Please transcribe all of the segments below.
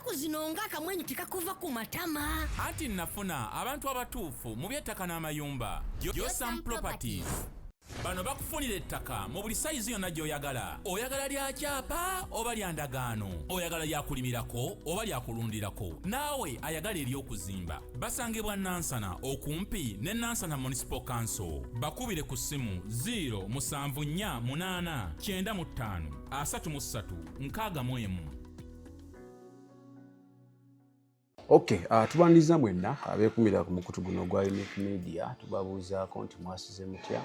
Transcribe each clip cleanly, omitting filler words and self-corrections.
ennaku zino ng'akamwenyu tekakuva ku matama. Anti nafuna abantu abatuufu mu by'ettaka n'amayumba. Yosam Properties. Bano bakufunira ettaka mu buli sayizi yonna gy'oyagala. Oyagala lya kyapa oba lya ndagaano. Oyagala lya kulimirako oba lya kulundirako. Naawe ayagala ery'okuzimba. Basangibwa Nansana okumpi ne Nansana Municipal Council. Bakubire ku ssimu 0748935 Okay, tubandiza mwenna abeekumira ku mukutu guno gwa Unique Media tubabuuzaako nti mwasize mutya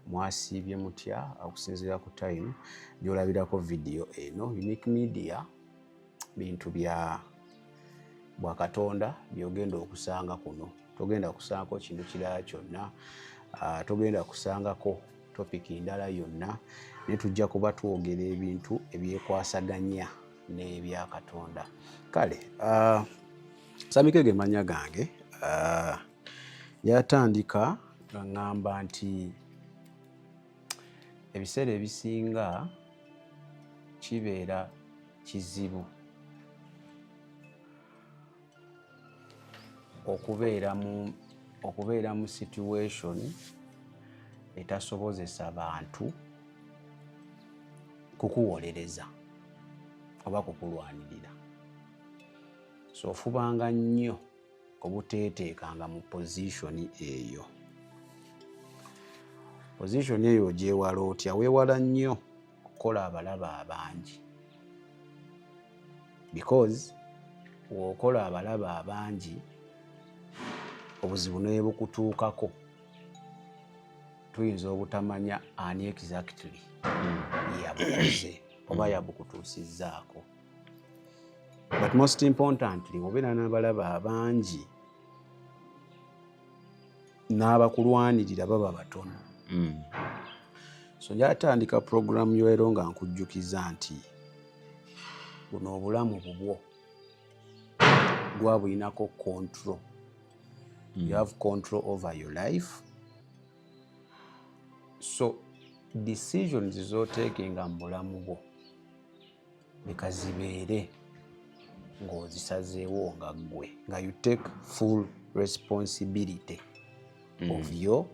mwasiibye mutya okusinziira ku time gy'olabirako video eno. Unique Media bintu bya bwakatonda byogenda okusanga kuno. Togenda kusangako kintu kirala kyonna, togenda kusangako topic ndala yonna, ne tujja kuba twogera ebintu ebyekwasaganya n'ebyakatonda. Kale, Samikege manya gange yatandika ngamba nti ebiseera ebisinga kibeera kizibu okubeera mu situation etasobozesa abantu kukuwolereza oba kukulwanirira. So fubanga nnyo obuteeteekanga mu position eyo. Position eyo gyewala otya? Weewala nnyo okukola abalaba abangi, because w'okola abalaba abangi obuzibu ne bukutuukako tuyinza obutamanya ani exactly yabukoze oba yabukutuusizzaako. But most importantly, obeera n'abalaba abangi n'abakulwanirira baba batono. So njatandika program y'ero nga nkujjukiza nti buno obulamu bubwo gwa bulinako control. You have control over your life. So decisions z'oteekenga mu bulamu bwo leka zibeere ng'ozisazeewo nga ggwe, nga you take full responsibility of your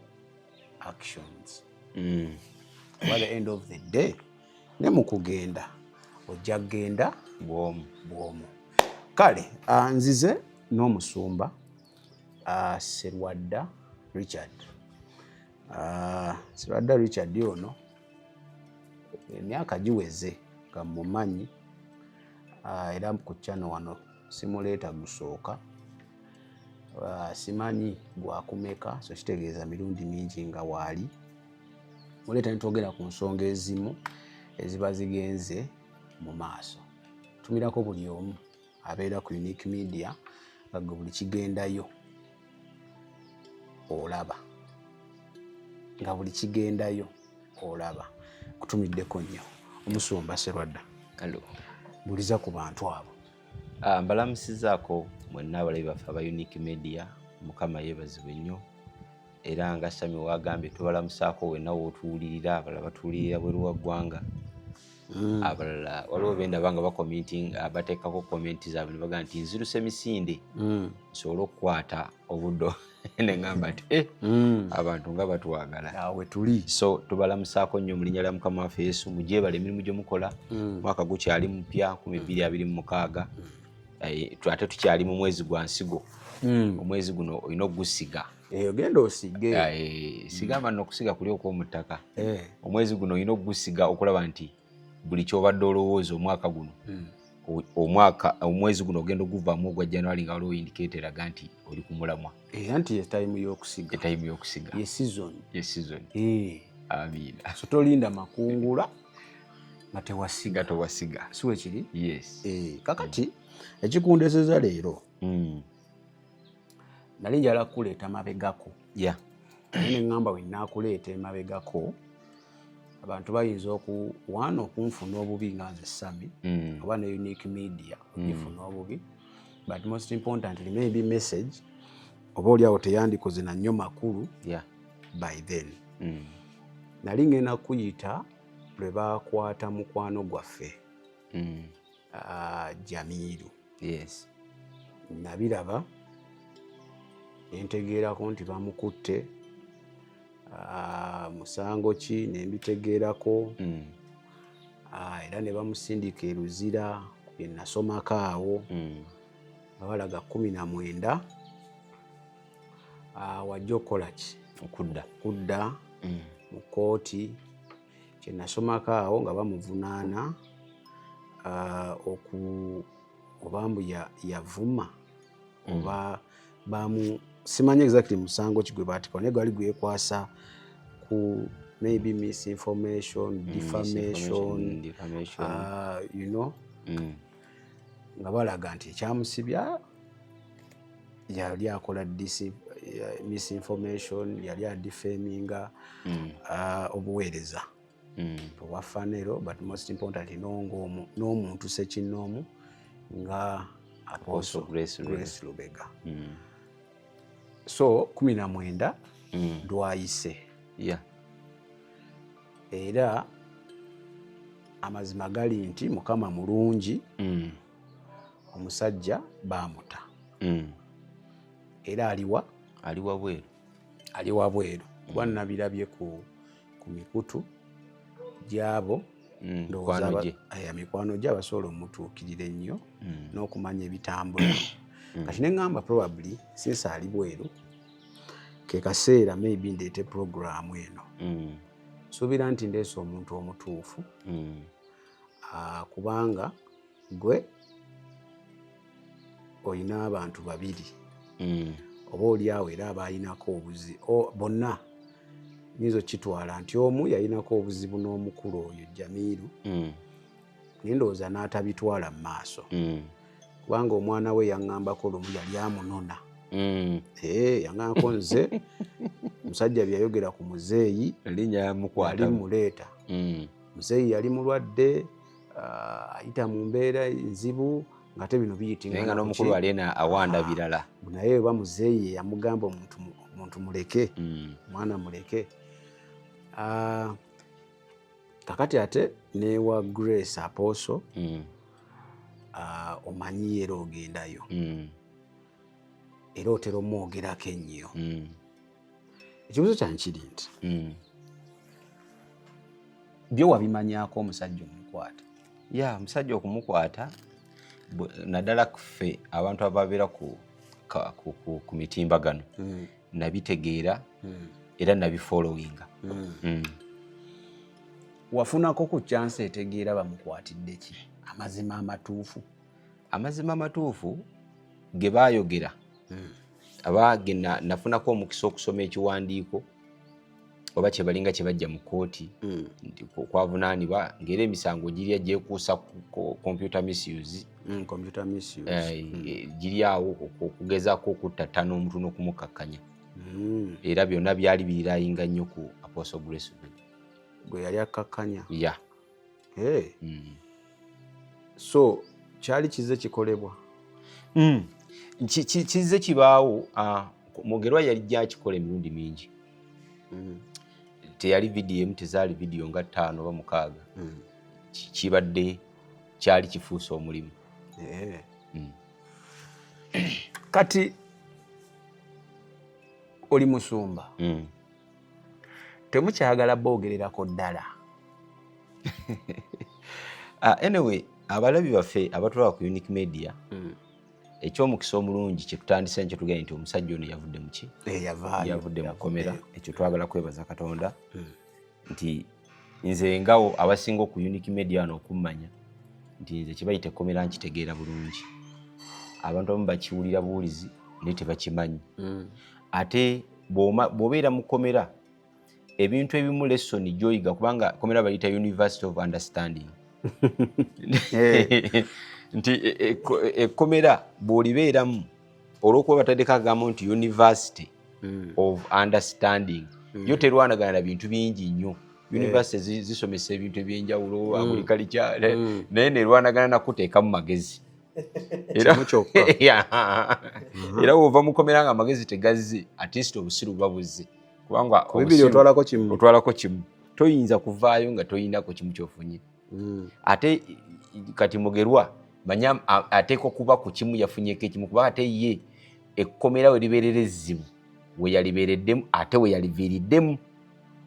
actions. By the end of the day, ne mu kugenda ojja kgenda bw'omu. Kale, nzize n'omusumba Sserwadda Richard. Sserwadda Richard ono emyaka giweze nga mumanyi, era ku channel wano simuleeta gusooka, simanyi gwakumeka, so kitegeeza mirundi mingi nga waali muleeta nitwogera ku nsonga ezimu eziba zigenze mu maaso. Tumirako buli omu abeera ku Unique Media nga buli kigendayo olaba, nga buli kigendayo olaba. Kutumiddeko nnyo omusumba Sserwadda. Hello. Buliza ku bantu abo. Mbalamusizaako mwenna abalabi baffe aba Unique Media, Mukama yeebazibwe nnyo. Era nga Sami wagambye tubalamusaako wenna w'otuwulirira, abalala batuwulirira bweru wa ggwanga. Abalala waliwo bendaba nga bateekako komenti zaabwe ne bagamba nti nziruse misinde nsobole okukwata obuddo ne ngamba nti abantu nga batwagala. Awe tuli. So tubalamusaako nnyo mu linnya lya Mukama waffe Yesu, mugyebala emirimu gye mukola. Mwaka gukyali mupya 2026. Ate tukyali mu mwezi gwa nsigo. Omwezi guno olina ogusiga. Ogenda osige. Sigamba nno okusiga kuli okw'omu ttaka. Omwezi guno olina ogusiga okulaba nti buli kyobadde olowooza omwaka guno, omwezi guno ogenda oguvaamu ogwa January nga waliwo indicate eraga nti oli ku mulamwa. Anti ye time y'okusiga. Etime y'okusiga. Ye season. Ye season. Amiina. So tolinda makungula nga tewasiga. Tewasiga. Si we kiri? Yes. Kakati ekikundeseza leero nali njala kukuleeta mabegako. Yeah. Ne ngamba we naakuleeta emabegako abantu bayinza okunfuna obubi nga nze Sami oba ne Unique Media okufuna obubi, but most importantly maybe message oba oliawo teyandikoze na nnyo makulu by then. Nali ngenda kuyita lwe bakwata mukwano gwaffe Jamiru. Yes. Nabiraba nentegeerako nti bamukutte musango ki nembitegeerako era ne bamusindika e Luzira bye nasomako awo nga balaga 19 wajja okukola ki okudda mu kkooti kye nasomako awo nga bamuvunaana oba mbu yavuma oba simanyi exactly musango ki gwe baatiko naye gwali gwekwasa ku maybe misinformation, defamation. You know, nga balaga nti ekyamusibya yali akola misinformation, yali adefaminga obuweereza obwa Fanero, but most importantly n'omuntu ssekinnoomu nga Apostle Grace Lubega. So 19 lwayise era amazima gali nti Mukama mulungi, omusajja baamuta era ali wabweru kuba nabirabye ku mikutu gyabo mikwano gye abasobola omutuukirira ennyo n'okumanya ebitambula kati ne ngamba probably since ali bweru ke kaseera maybe ndeete programu eno suubira nti ndeese omuntu omutuufu kubanga gwe olina abantu babiri oba oliawo era abayinako obuzibu bonna nizo kitwala nti omu yayinako obuzibu n'omukulu oyo Jamiru naye ndowooza n'atabitwala mu maaso kubanga omwana we yaŋŋambako lumu yali amunona yaŋŋambako nze omusajja byayogera ku muzeeyi yali muleeta muzeeyi yali mulwadde ayita mu mbeera nzibu nga te bino biyitinga n'omukulu ali awanda birala naye oba muzeeyi yamugamba omuntu muleke mwana muleke kakati ate newa Grace Apostle omanyi era ogendayo era otera omwogerako ennyo ekibuzo kyange kiri nti byo wabimanyako omusajja omukwata? Omusajja okumukwata naddala kuffe abantu ababeera ku mitimbagano nabitegeera era nabifollowinga. Wafunako ku chance etegeera bamukwatidde ki? Amazima amatuufu? Amazima amatuufu ge baayogera aba nafunako omukisa okusoma ekiwandiiko oba kye balinga kye bajja mu kkooti okwavunaanibwa ng'era emisango giri gyekuusa computer misuse giri awo okugezaako okutta n'omuntu n'okumukakkanya era byonna byali birirayinga nnyo ku Apostle Grace Lubega gwe yali akkakkanya. So kyali kize kikolebwa kize kibaawo Mugerwa yali gyakikola emirundi mingi teyali vidiyo emu tezaali vidiyo nga 5 oba 6 kibadde kyali kifuuse omulimu. Kati oli musumba temukyagala boogererako ddala? Anyway abalabi baffe abatulaba ku Unique Media ekyomukisa omulungi kyetutandise nkyo tugenda nti omusajja ono yavudde muki yavudde mu kkomera. Ekyo twagala kwebaza Katonda nti nze ngawo abasinga ku Unique Media wano okummanya nti nze kibayita ekkomera nkitegeera bulungi. Abantu abamu bakiwulira buwulizi naye tebakimanyi. Ate bw'obeera mu kkomera ebintu ebimu lesson gy'oyiga kubanga kkomera bayita University of Understanding. Nti ekkomera bw'olibeeramu olw'okuba bataddeko akagambo nti University of Understanding yo terwanagana na bintu bingi nnyo. University zisomesa ebintu ebyenjawulo agriculture naye nerwanagana nakuteekamu magezi era wova mu kkomera nga amagezi tegazze at least obusiru bwabuzze kubanga otwalako kimu toyinza kuvaayo nga toyinako kimu kyofunye. Ate kati Mugerwa manya ateekwa kuba ku kimu yafunyeko ekimu kuba ate ye ekkomera we libeerera ezzibu we yalibeereddemu ate we yaliviiriddemu.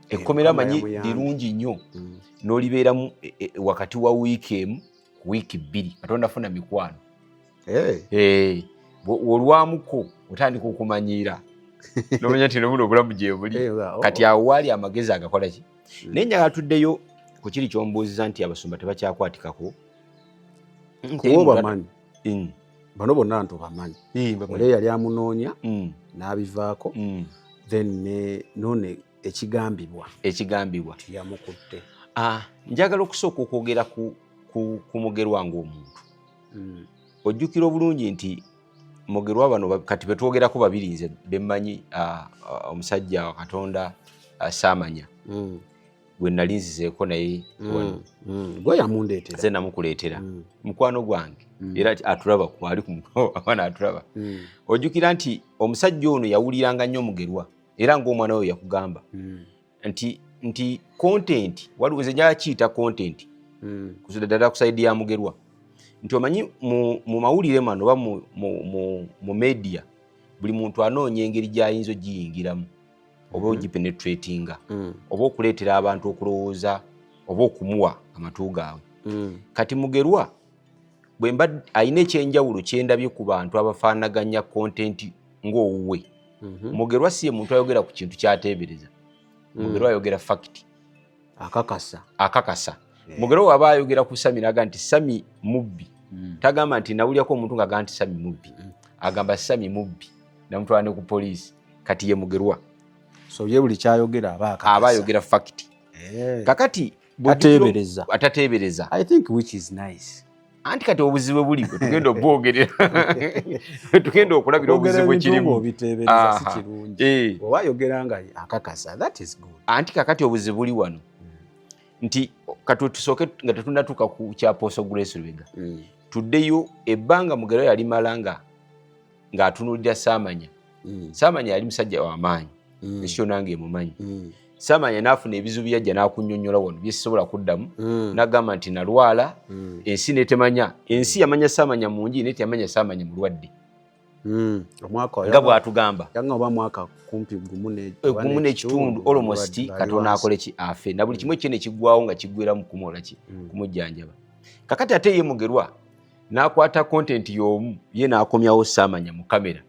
Ekkomera manyi lirungi nnyo n'olibeeramu wakati wa wiiki emu ku wiiki 2 Katonda funa mikwano. Olwamuko otandika okumanyiira nomanya nti nobuno obulamu gye buli kati awo waali amagezi agakola ki. Naye njagala tuddeyo ku kiri kyombuuziza nti abasumba tebakyakwatikako. Bamanyi bano bonna nti obamanyi ole yali amunoonya n'abivaako then none ekigambibwa tiyamukutte. Njagala okusooka okwogera ku Mugerwa ng'omuntu. Ojjukira obulungi nti Mugerwa bano kati betwogerako babiri nze bemmanyi, omusajja wa Katonda Saamanya gwe nali nzizeeko naye gwe yamundeetera nze namukuleetera mukwano gwange era atulaba ali ku abaana atulaba. Ojjukira nti omusajja ono yawuliranga nnyo Mugerwa era ng'omwana we yakugamba nti content waliwo ze njala kiyita content ddala ku saidi ya Mugerwa nti omanyi mu mawulire mano oba mu media buli muntu anoonya engeri gy'ayinza ogiyingiramu oba ogipenetratinga oba okuleetera abantu okulowooza oba okumuwa amatu gaabwe. Kati Mugerwa bwe mba alina ekyenjawulo kyendabye ku bantu abafaanaganya content ng'owuwe. Mugerwa si ye muntu ayogera ku kintu kyateebereza. Mugerwa ayogera fact akakasa. Mugerwa waba ayogera ku Sami naga nti Sami mubbi tagamba nti nawulyako omuntu ng'agamba nti Sami mubbi, agamba Sami mubbi namutwala ne ku poliisi. Kati ye Mugerwa so ye buli kyayogera aba ayogera fact. Kakati atateebereza I think which is nice. Anti kati obuzibu buli tugenda obwogerera tugenda okulabira obuzibu ekirimu biteebereza si kirungi oba ayogera nga akakasa that is good. Anti kakati obuzibu buli wano nti kati tusooke nga tetunnatuuka ku kya Apostle Grace Lubega tuddeyo ebbanga Mugerwa yali malanga ng'atunuulira Saamanya. Saamanya yali musajja w'amaanyi ekyo nange emumanyi. Saamanya n'afuna ebizibu byajja n'akunnyonnyola wano byesobola kuddamu n'agamba nti nalwala ensi netemanya. Ensi yamanya Saamanya mungi naye teyamanya Saamanya mulwadde nga bw'atugamba yanga oba mwaka kumpi gumu n'ekitundu almost Katonda akole ki afe na buli kimwe kyene ekiggwawo nga kiggwera mu kumola ki kumujjanjaba. Kakati ate ye Mugerwa n'akwata content y'omu ye n'akomyawo Saamanya mu kamera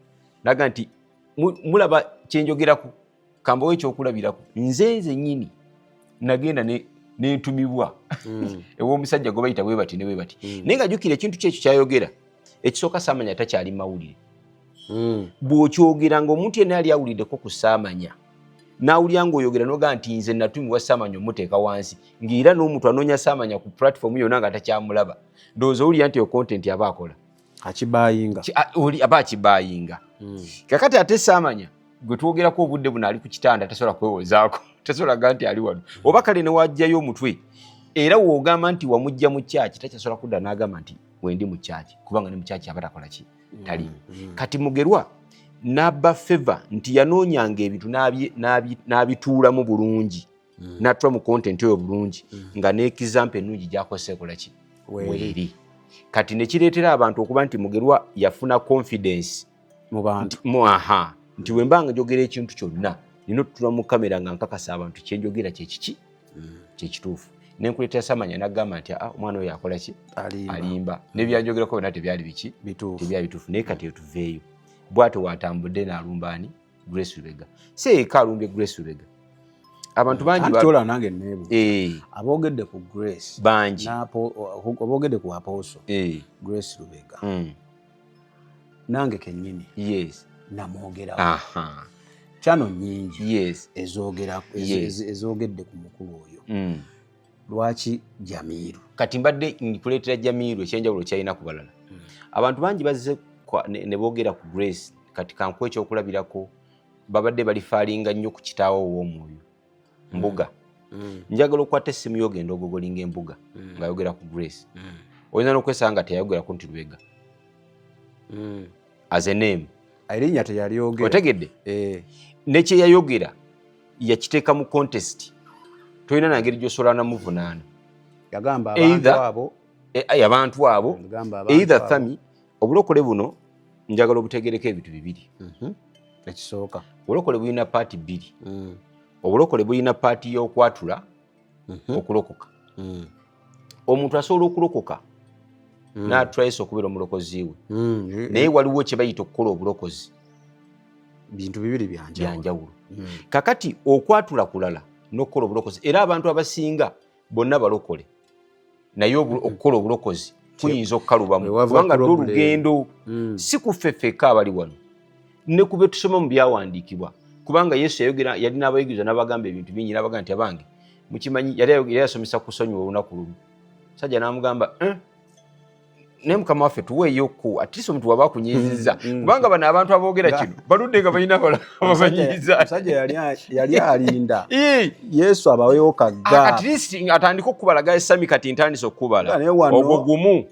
naga nti mulaba kyenjogerako kambawo ekyokulabirako nze nnyini nagenda nentumibwa ew'omusajja gwe bayita bwe bati ne bwe bati naye nga jjukira ekintu kyekyo kyayogera ekisooka Saamanya takyali mawulire. Bw'okyogera ng'omuntu yenna yali awuliddeko ku Saamanya n'awulira ng'oyogera n'ogaa nti nze natumibwa Saamanya omuteeka wansi ng'era n'omuntu anoonya Saamanya ku platform yonna nga takyamulaba ndowooza owulira nti yo content aba akola aba akibayinga. Kakati ate Saamanya gwe twogerako obudde buno ali ku kitanda tasobola kwewozaako tasobola gaa nti ali wano oba kale ne wajjayo omutwe era w'ogamba nti wamujja mu kyaki takyasobola kudda n'agamba nti wendi mu kyaki kubanga ne mu kyaki aba takola ki talimu. Kati Mugerwa n'abba favor nti yanoonyanga ebintu n'abituulamu bulungi n'atula mu content eyo bulungi nga n'ekizampa ennungi gy'akozesa ekola ki weeri. Kati ne kireetera abantu okuba nti Mugerwa yafuna confidence mu bantu nti bwe mbanga njogera ekintu kyonna nina otutula mu kamera nga nkakasa abantu kyenjogera kyekiki kyekituufu. Nenkuleetera Saamanya n'agamba nti omwana oyo akola ki alimba nebyanjogerako byonna tebyali biki tebyali bituufu. Naye kati etuveeyo bw'atyo watambudde n'alumba ani Grace Lubega. Si eka alumbye Grace Lubega abantu bangi nange neebo aboogedde ku Grace bangi aboogedde ku Apostle Grace Lubega nange kennyini namwogerawo channel nyingi ezoogedde ku mukulu oyo lwaki Jamiru. Kati mbadde nkuleetera Jamiru ekyenjawulo kyalina ku balala. Abantu bangi bazze ne boogera ku Grace kati kankuwa ekyokulabirako babadde balifaalinga nnyo ku kitaawo ow'omwoyo Mbuga. Njagala okukwata essimu yogenda ogogolinga Embuga ng'ayogera ku Grace oyinza n'okwesanga nga teyayogera ku nti Lubega as a name erinnya teyalyogera otegedde nekyeyayogera yakiteeka mu contest tolina nangeri gy'osobola namuvunaana yagamba abantu abo abantu abo either thami obulokole buno njagala obutegereko ebintu bibiri. Ekisooka obulokole bulina paati bbiri. Obulokole bulina paati y'okwatula okulokoka. Omuntu asobola okulokoka n'atrace okubeera omulokozi we naye waliwo kye bayita okukola obulokozi. Bintu bibiri byanjawulo. Kakati okwatula kulala n'okukola obulokozi era abantu abasinga bonna balokole naye okukola obulokozi kuyinza okukalubamu kubanga olugendo si kuffeffeka abali wano ne kube tusoma mu byawandiikibwa kubanga Yesu yalina abayigiriza n'abagamba ebintu bingi n'abagamba nti abange mukimanyi yali yasomesa kusonyiwa olunaku lumu. Sajja n'amugamba ne mukama waffe tuweeyoko atiisa omuntu waba akunyiizizza kubanga bano abantu aboogera kino baludde nga balina ababanyiiza. Omusajja yali alinda Yesu abaweewo kagga at least atandika okukubala esami kati ntandise okukubala ogwo gumu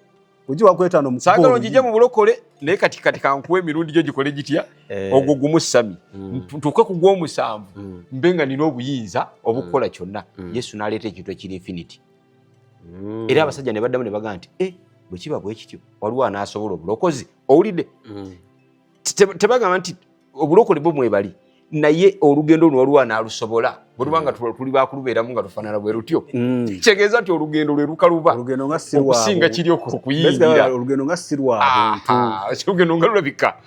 ojiwa kwetano mu saagala onjije mu bulokole naye kati kankuwa emirundi gyo gikole gitya ogwo gumu sami ntuuke ku gw'omusanvu mbe nga nina obuyinza obukukola kyonna. Yesu n'aleeta ekintu ekiri infinity era abasajja ne baddamu ne bagamba nti bwe kiba bwe kityo waliwo anaasobola obulokozi owulidde. Tebagamba nti obulokole bwo mwebali naye olugendo luno waliwo anaalusobola bwe lubanga tuli bakulubeeramu nga lufaanana bwe lutyo kitegeeza nti olugendo lwe lukaluba okusinga kiri okukuyingira olugendo nga si lwabuntu olugendo nga lulabika.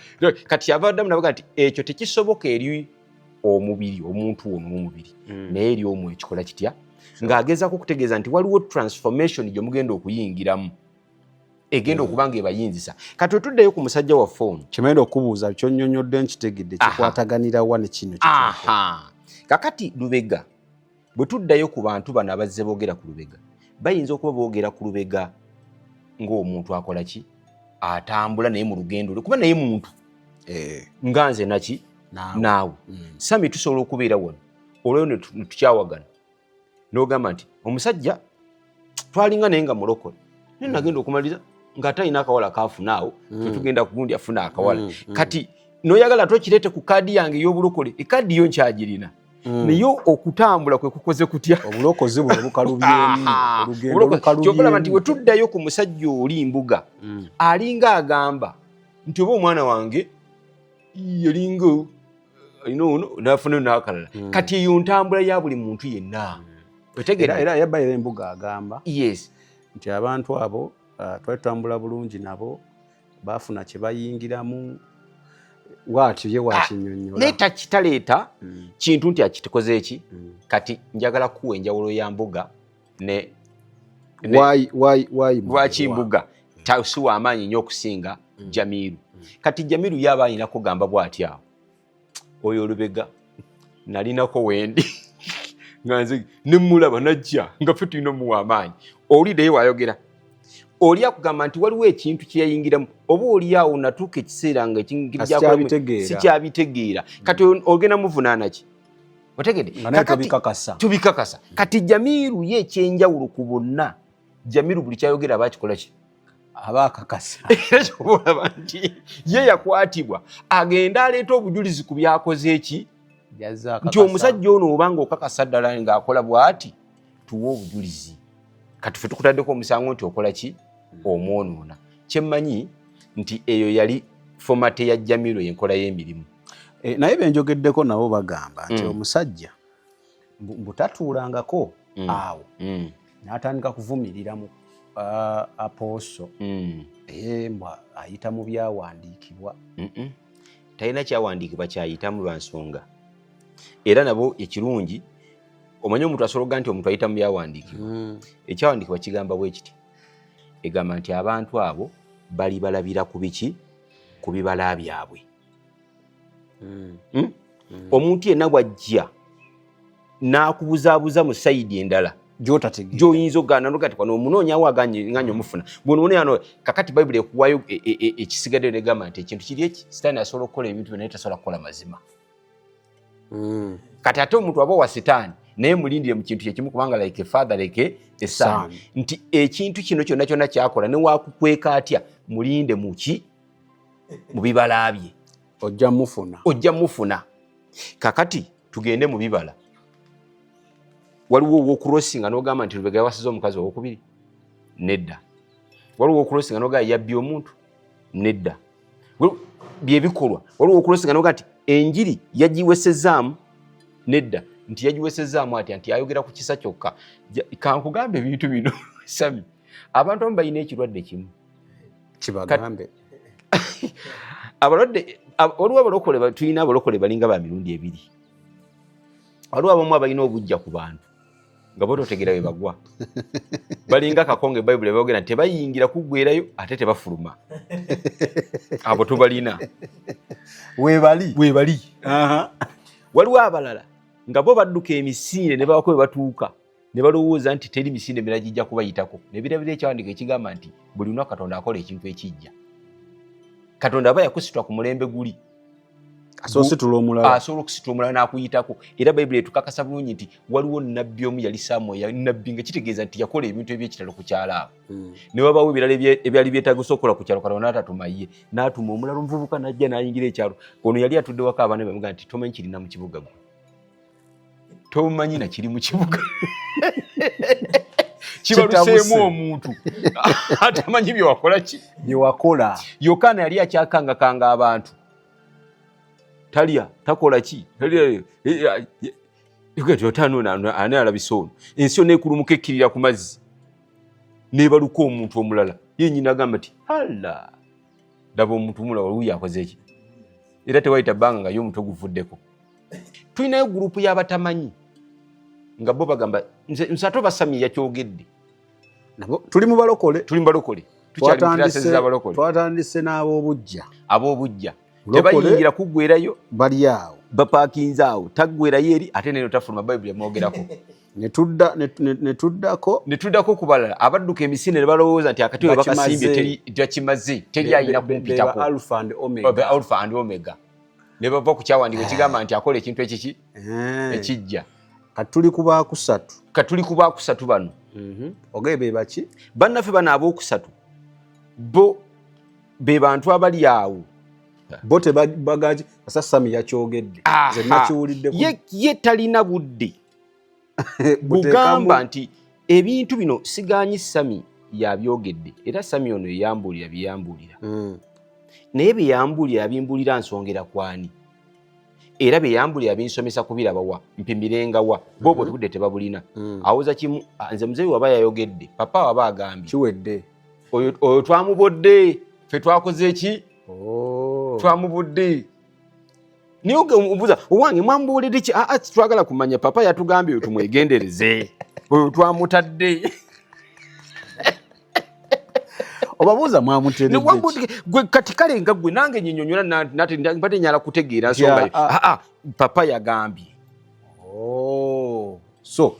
Kati abaddamu nabaga nti ekyo tekisoboka eri omubiri omuntu ono mumubiri naye eri omu ekikola kitya ng'agezaako okutegeeza nti waliwo transformation gy'omugenda okuyingiramu egenda okuba nga ebayinzisa. Kati otuddeyo ku musajja waffe ono kimenda okubuuza kyonnyonnyodde nkitegedde kikwataganira wa ne kino kakati Lubega bwe tuddayo ku bantu bano abazze boogera ku Lubega bayinza okuba boogera ku Lubega ng'omuntu akola ki atambula naye mu lugendo lwe kuba naye muntu nga nze naki naawe sami tusobola okubeera wano olweyo ne tukyawagana n'ogamba nti omusajja twalinga naye nga mulokole naye nagenda okumaliriza ng'atalina akawala kaafunaawo tetugenda kugundi afuna akawala kati n'oyagala tokireete ku kaadi yange ey'obulokole ekaadi yo nkyagirina naye okutambula kwe kukoze kutya obulokozi buno bukalubyemu olugendo lukalubyemu. Kyokulaba nti we tuddayo ku musajja oli mbuga alinga agamba nti oba omwana wange yalinga alina ono n'afuna n'akalala kati eyo ntambula ya buli muntu yenna. Era yabayira embuga agamba yes nti abantu abo twatambula bulungi nabo baafuna kye bayingiramu bwatyo ye wakinyonnyola naye takitaleeta kintu nti akitukoze eki kati njagala kuwa enjawulo ya mbuga ne lwaki mbuga tasiwa amaanyi nnyo okusinga Jamiru. Kati Jamiru yaba alina kugamba bw'ati awo oyo Lubega nalinako wendi nga nze ne mulaba najja nga ffe tulina omuwa amaanyi owuliddeyo wayogera oli akugamba nti waliwo ekintu kye yayingiramu oba oli awo natuuka ekiseera nga sikyabitegeera kati ogenda muvunaana ki otegedde tubikakasa. Kati Jamiru ye ekyenjawulo ku bonna Jamiru buli kyayogera aba akikola ki aba akakasa era kyobalaba nti ye yakwatibwa agenda aleeta obujulizi ku byakoze eki nti omusajja ono obanga okakasa ddala ng'akola bw'ati tuwa obujulizi. Kati ffe tukutaddeko omusango nti okola ki omwonoona. Kyemmanyi nti eyo yali fomate ya Jamiru y'enkola y'emirimu. Naye benjogeddeko nabo bagamba nti omusajja butatuulangako awo n'atandika kuvumirira mu apooso mbwa ayita mu byawandiikibwa. Talina kyawandiikibwa kyayitamu lwa nsonga era nabo ekirungi omanyi omuntu asologa nti omuntu ayita mu byawandiikibwa ekyawandiikibwa kigamba bwe kiti egamba nti abantu abo bali balabira ku biki ku bibala byabwe. Omuntu yenna bw'ajja n'akubuzaabuza mu sayidi endala gy'oyinza okugaana nogati kwano omunoonyawo aganye omufuna bw'onooneyano kakati bayibuli ekuwayo ekisigadde negamba nti ekintu kiri eki sitaani asobola okukola ebintu naye tasobola kukola mazima. Kati ate omuntu aba wa sitaani naye mulindire mu kintu kyekimu kubanga like a father like a son nti ekintu kino kyonna kyonna kyakola ne wakukweka atya mulinde muki mu bibala bye ojja mufuna. Kakati tugende mu bibala waliwo ow'okurosinga n'ogamba nti Lubega yawasiza omukazi owokubiri nedda waliwo okulosinga noga yabbye omuntu nedda bye bikolwa waliwo okulosinga noga nti enjiri yagiwesezaamu nedda nti yagiwesezaamu ati ayogera ku kisa kyokka kankugambe ebintu bino Sami abantu abamu balina ekirwadde kimu kibagambe abalwadde waliwo abalokole tulina abalokole balinga ba mirundi ebiri waliwo abamu abalina obujja ku bantu nga bo totegera we bagwa balinga kakonge Bible bayogera nti tebayingira kuggwerayo ate tebafuluma abo tubalina weebali waliwo abalala nga bo badduka emisinde ne babako we batuuka ne balowooza nti teri misinde mirala gijja kubayitako ne birabira ekyawandiika ekigamba nti buli lunaku Katonda akola ekintu ekijja Katonda aba yakusitwa ku mulembe guli asobola okusitula omulala n'akuyitako era Bayibuli etukakasa bulungi nti waliwo nnabbi omu yali Samuel nnabbi nga kitegeeza nti yakola ebintu eby'ekitalo ku kyalo awo ne wabaawo ebirala ebyali byetaagisa okukola ku kyalo Katonda n'atatuma ye n'atuma omulala omuvubuka n'ajja n'ayingira ekyalo ono yali atudde waka abaana be bamugamba nti tomanyi kirina mu kibuga gwe tomanyi na kiri mu kibuga kibaluseemu omuntu atamanyi byewakola Yokaana yali akyakangakanga abantu talya takola ki ani alabise ono ensi yonna ekulumuka ekkirira ku mazzi nebaluka omuntu omulala yenyini agamba nti hala daba omuntu omulala oluuyi akoze ki era tewayita bbanga nga ye omutwe guvuddeko tulinayo gurupu y'abatamanyi nga bo bagamba nze ate Basami yakyogedde tuli mu balokole tukyali mu kirasi z'abalokole twatandise ab'obujja tebayingira kuggwerayo bali awo bapaakinze awo taggwerayo eri ate neno tafuluma Bayibuli yamwogerako ne tuddako ku balala abadduka emisinde ne balowooza nti akati we bakasimbye tebakimaze teri ayina kumpitako Alpha and Omega ne bava ku kyawandiiko kigamba nti akola ekintu ekiki ekijja katuli ku baakusatu bano ogaye be baki bannaffe bano abookusatu bo be bantu abali awo bo tebagaji asa Sami yakyogedde nze nakiwulidde ye talina budde bugamba nti ebintu bino siganyi Sami yabyogedde era Sami ono yeyambuulira byeyambuulira naye byeyambuulira abimbulira nsongera kwani era byeyambuulira binsomesa kubiraba wa mpimirenga wa bobo tubudde tebabulina awuza kimu nze muzeeyi waba yayogedde papa waba agambye kiwedde oyo twamubodde ffe twakoze eki twamubudde niye omubuuza owange mwambuulidde ki twagala kumanya papa yatugambye oyo tumwegendereze oyo twamutadde obabuuza mwamutedde gwe kati kale nga gwe nange nyinyonyola mpate nyala kutegeera nsonga papa yagambye so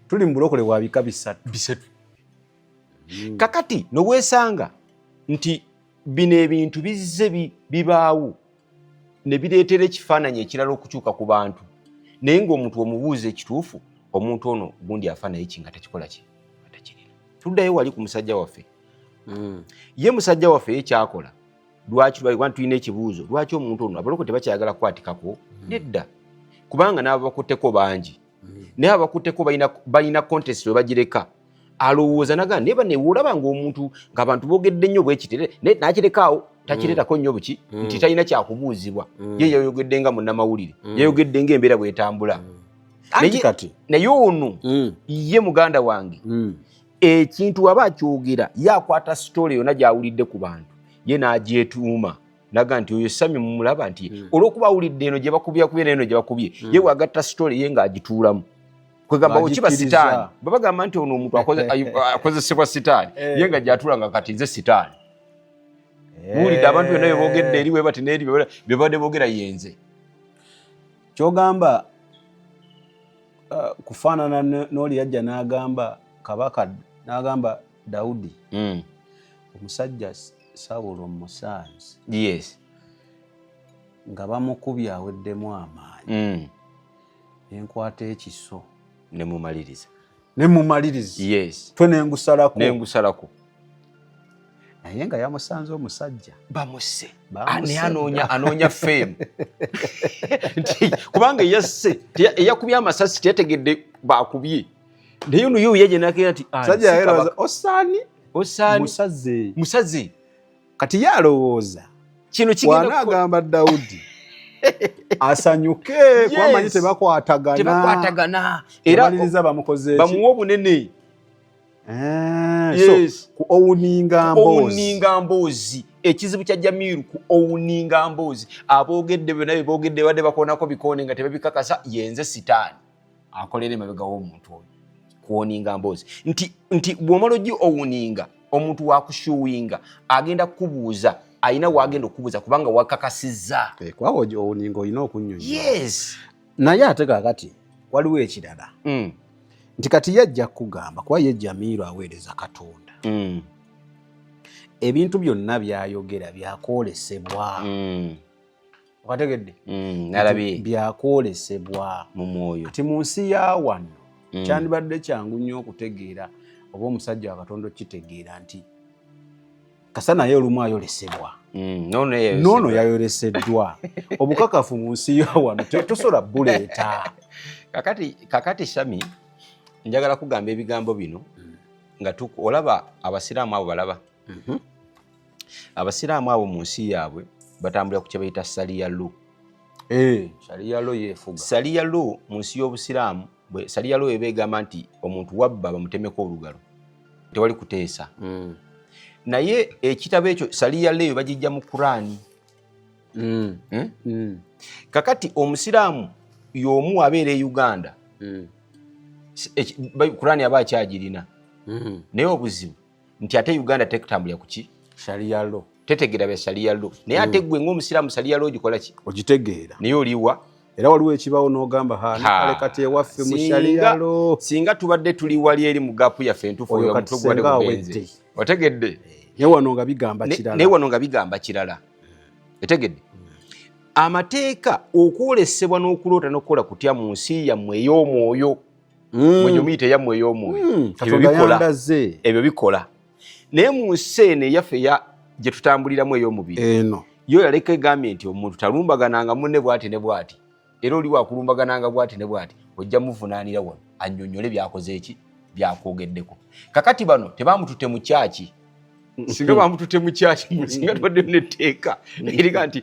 tuli mu bulokole bwa bika bisatu kakati noweesanga nti bino ebintu bizze bibaawo ne bireetera ekifaananyi ekirala okukyuka ku bantu naye ng'omuntu omubuuza ekituufu omuntu ono gundi afa naye ki nga tekikola ki atakirina tuddayo wali ku musajja waffe ye musajja waffe ye kyakola lwaki tulina ekibuuzo lwaki omuntu ono abaloko tebakyayagala kukwatikako nedda kubanga n'ababakutteko bangi naye abakutteko balina contest we bagireka alowooza naga naye banewoolaba ng'omuntu ng'abantu boogedde nnyo bwekitere n'akirekaawo takireetako nnyo buki nti talina kyakubuuzibwa ye yayogedde nga munnamawulire yayogedde ng'embeera bw'etambula naye ono ye muganda wange ekintu waba akyogera yakwata sitole yonna gy'awulidde ku bantu ye n'agyetuuma naga nti oyo Sami mumulaba nti olw'okuba awulidde eno gye bakubye n'eno gye bakubye ye wagatta sitole ye ng'agituulamu kwegamba okiba sitaani babagamba nti ono omuntu akozesebwa sitaani ye nga gyatuula nga kati nze sitaani buwulidde abantu byonna beboogedde eri webati n'eri bye badde boogera yenze kyogamba kufaanana n'oli yajja n'agamba kabaka n'agamba Dawudi omusajja Sawulo omusanzi yes nga bamukubye aweddemu amaanyi nenkwata ekiso nemumaliriza yes twe nengusalako naye nga yamusanze omusajja bamuse anoonya fame kubanga yasse eyakubye amasasi teyategedde bakubye naye ono yo yaje nakera nti sajja yaeraza osani Osaani musaze kati yalowooza kino kigenda wanagamba Daudi asanyuke kwamanyi tebakwatagana era baliriza bamukoze bamuwa obunene so ku owuninga mboozi ekizibu kya Jamiru ku owuninga mboozi aboogedde bonna boogedde badde bakoonako bikoone nga tebabikakasa yenze sitaani akolere emabega w'omuntu oyo kuoninga mboozi nti bw'omala oggi owuninga omuntu wakushuwinga agenda kukubuuza ayina wagenda okubuuza kubanga wakakasizza kwawo owuninga olina okunnyonnyola naye ate kakati waliwo ekirala nti kati yajja kugamba kuba ye Jamiru aweereza Katonda ebintu byonna byayogera byakwolesebwa okategedde byakwolesebwa mu mwoyo kati mu nsi ya wano kyandibadde kyangu nnyo okutegeera oba omusajja wa Katonda okitegeera nti kasa naye olumu ayolesebwa noono yayoleseddwa obukakafu mu nsi ya wano tosobola buleeta kakati Sami njagala kugamba ebigambo bino nga olaba abasiraamu abo balaba abasiraamu abo mu nsi yaabwe batambulira ku kye bayita Sharia law. Sharia law yefuga. Sharia law mu nsi y'obusiraamu Sharia law ebegamba nti omuntu wabba bamutemeko olugalo tewali kuteesa. Naye ekitabo ekyo Sharia law bagijja mu Qur'ani. Kakati omusiraamu y'omu abeera e Uganda Qur'ani aba akyagirina naye obuzibu nti ate Uganda tekutambulira kuki Sharia law tetegeera bya Sharia law naye ate gwe ng'omusiraamu Sharia law gikola ki ogitegeera naye oliwa era waliwo ekibawo n'ogamba kale kati ewaffe mu Sharia law singa tubadde tuli wali eri mu gaapu yaffe entuufu oyo mutugwadde kugenze otegedde naye wano nga bigamba kirala otegedde amateeka okwolesebwa n'okuloota n'okukola kutya mu nsi yammwe ey'omwoyo mwenye muyite yammwe ey'omwoyo ebyo bikola naye mu nsi eno eyaffe gye tutambuliramu ey'omubiri yo yaleka egambye nti omuntu talumbagananga munne bw'ati ne bw'ati era oli wakulumbagananga bw'ati ne bw'ati ojja muvunaanira wano annyonnyole byakoze eki byakwogeddeko kakati bano tebamututte mu kyaki singa bamututte mu kyaki singa tubadde netteeka eriga nti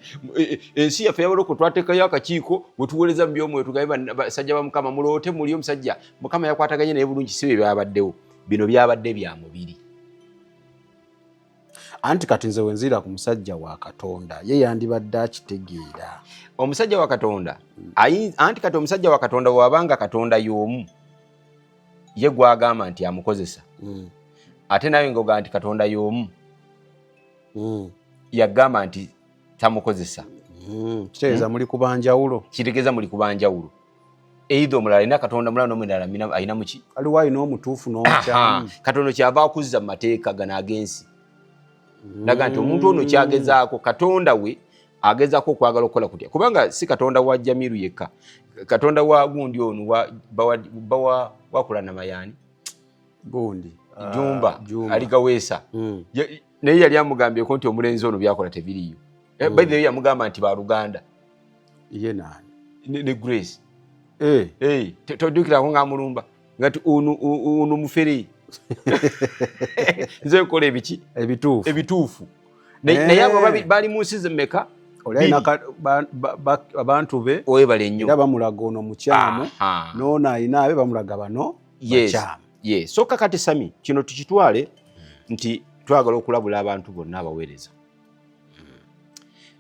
ensi yaffe yabaloko twateekayo akakiiko bwe tuweereza mu by'omwoyo tugambe basajja ba Mukama muloote muli omusajja Mukama yakwataganye naye bulungi si bye byabaddewo bino byabadde bya mubiri anti kati nze wenzira ku musajja wa Katonda ye yandibadde akitegeera omusajja wa Katonda anti kati omusajja wa Katonda wabanga Katonda y'omu ye gwagamba nti amukozesa ate nawe ngoga nti Katonda y'omu yagamba nti tamukozesa kitegeeza muli kubanjawulo kitegeeza muli kubanjawulo either omulala alina Katonda mulala n'omulala alina muki aliwo alina omutuufu n'omukyamu Katonda kyava akuzza mu mateeka gano ag'ensi ndaga nti omuntu ono kyagezaako Katonda we agezaako okwagala okukola kutya kubanga si Katonda wa Jamiru yekka Katonda wa gundi ono wakula namayani gundi Jumba aligaweesa naye yali amugambyeko nti omulenzi ono byakola tebiriyo by the way yamugamba nti baluganda ye nani ne Grace todukirako ng'amulumba ngati ono mufere nze nkola ebiki ebituufu naye abo bali mu nsi zemmeka abantu be oyebale nnyo era bamulaga ono mukyamu n'ono ayina abe bamulaga bano bakyamu so kakati Sami kino tukitwale nti twagala okulabula abantu bonna abaweereza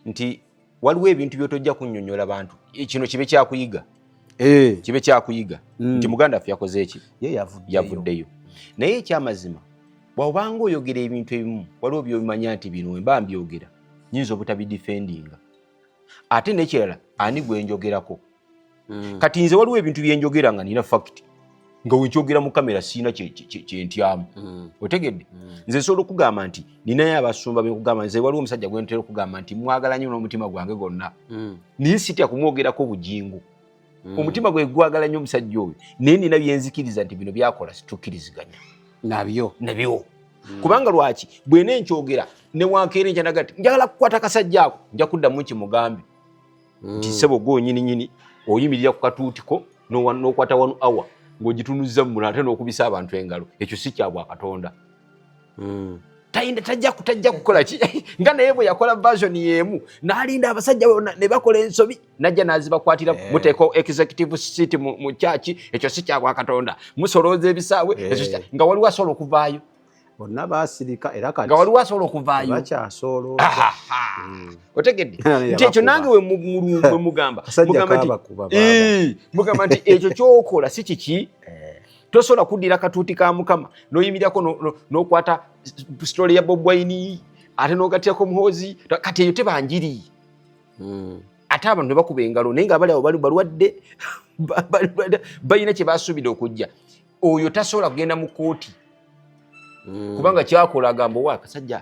nti waliwo ebintu byotojja kunnyonnyola abantu kino kibe kyakuyiga kibe kyakuyiga nti muganda affe yakoze eki yavuddeyo naye ekyamazima bw'obanga oyogera ebintu ebimu waliwo by'omanya nti bino mba mbyogera nyinza obutabidifendinga ate n'ekirala ani gwe njogerako kati nze waliwo ebintu bye njogera nga nina fact nga wenkyogera mu kamera siina kyentyamu otegedde nze nsobola okugamba nti ninayo abasumba bekugamba nze waliwo omusajja gwe ntera okugamba nti mwagala nnyo n'omutima gwange gwonna naye sitya kumwogerako bugingo omutima gwe gwagala nnyo omusajja oyo naye nina byenzikiriza nti bino byakola situkkiriziganya nabyo kubanga lwaki bwena enkyogera newankeera enkya naga ti njagala kukwata kasajja ako nja kuddamu kimugambe nti ssebo gwonyininyini oyimirira ku katuutiko n'okwata 1 hour ng'ogitunuzza mu ate n'okubisa abantu engalo ekyo si kya bwa Katonda tajja kukola ki nga naye bwe yakola version yemu n'alinda abasajja ne bakola ensobi najja n'azibakwatira muteeko executive seat mu church ekyo si kya Katonda musolooza ebisaawe nga waliwo asobola okuvaayo bonna baasirika era kati nga waliwo asobola okuvaayo bakyasolooza otegedde nti ekyo nange we mugamba nti ekyo kyokola si kiki tosobola kuddira katuuti ka Mukama n'oyimirako n'okwata story ya Bob Wine ate n'ogattako muhoozi kati eyo teba njiri ate abantu ne bakuba engalo naye nga abali awo balwadde balina kye baasuubira okujja oyo tasobola kugenda mu kooti kubanga kyakola agamba owa akasajja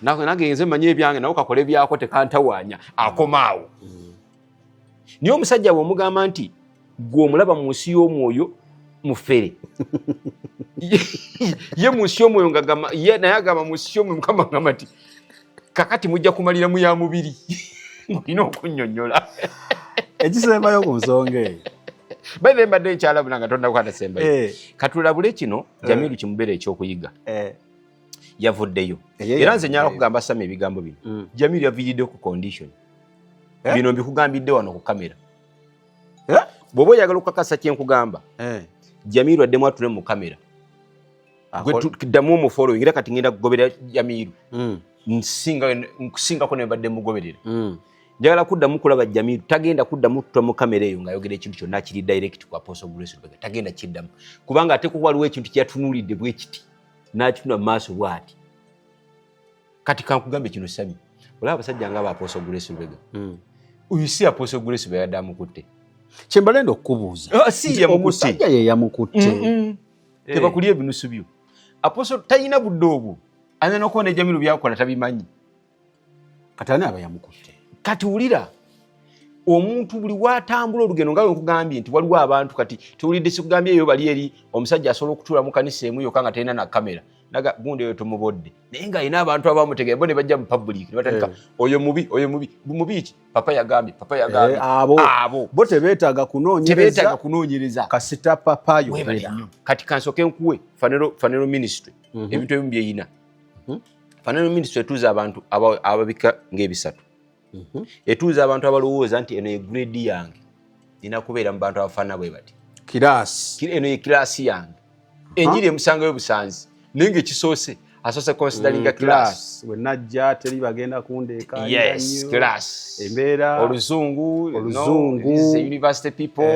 nange nze manye ebyange nawe kakole ebyako tekantawaanya akomaawo niye omusajja bw'omugamba nti gwe omulaba mu nsi y'omwoyo mufere ye mu nsi y'omwoyo naye agamba mu nsi y'omwoyo Mukama agamba nti kakati mujja kumalira mu ya mubiri olina okunnyonnyola ekisembayo ku nsonga eyo baye mbadde nkyalabula nga tonnakwata sembayo katulabule kino Jamiru kimubeera ekyokuyiga yavuddeyo era nze nyala kugamba Sami ebigambo bino Jamiru yaviiriddeyo ku condition bino mbikugambidde wano ku kamera bw'oba oyagala okukakasa kyenkugamba Jamiru addemu atule mu kamera ddamu omufollow ngira kati ngenda kugobera Jamiru nkusingako ne mbadde mugoberera njagala kuddamu kulaba Jamiru tagenda kuddamu tutwa mu kamera eyo ng'ayogera ekintu kyonna kiri direct ku Apostle Grace Lubega tagenda kiddamu kubanga ate kuba waliwo ekintu kyatunuulidde bwe kiti n'akituna mu maaso bw'ati kati kankugambe kino Sami olaba abasajja nga aba Apostle Grace Lubega oyo si Apostle Grace Lubega yadde amukutte kyembalenda okubuuza omusajja ye yamukutte tebakulya ebinusu byo Apostle talina budde obwo ayina n'okubona Jamiru byakola tabimanyi kati ani aba yamukutte kati wulira omuntu buli watambula olugendo nga nkugambye nti waliwo abantu kati tuwulidde sikugambye eyo bali eri omusajja asobola okutuula mu kanisa emu yokka nga talina na kamera naga gundi eyo tumubodde naye ng'alina abantu abamutegera bo ne bajja mu public ne batandika oyo mubi ki papa yagambye abo bo tebeetaaga kunoonyereza kasita papa yogera kati kansoke nkuwe Fanero Ministry ebintu ebimu byeyina Fanero Ministry etuuza abantu ababika ng'ebisatu etuuza abantu abalowooza nti eno ye grade yange nina kubeera mu bantu abafaana bwe bati eno ye kiraasi yange enjiri emusangayo busanzi naye ng'ekisoose asoose consideringa class bwe najja teri bagenda kundeeka class embeera oluzungu this is a university people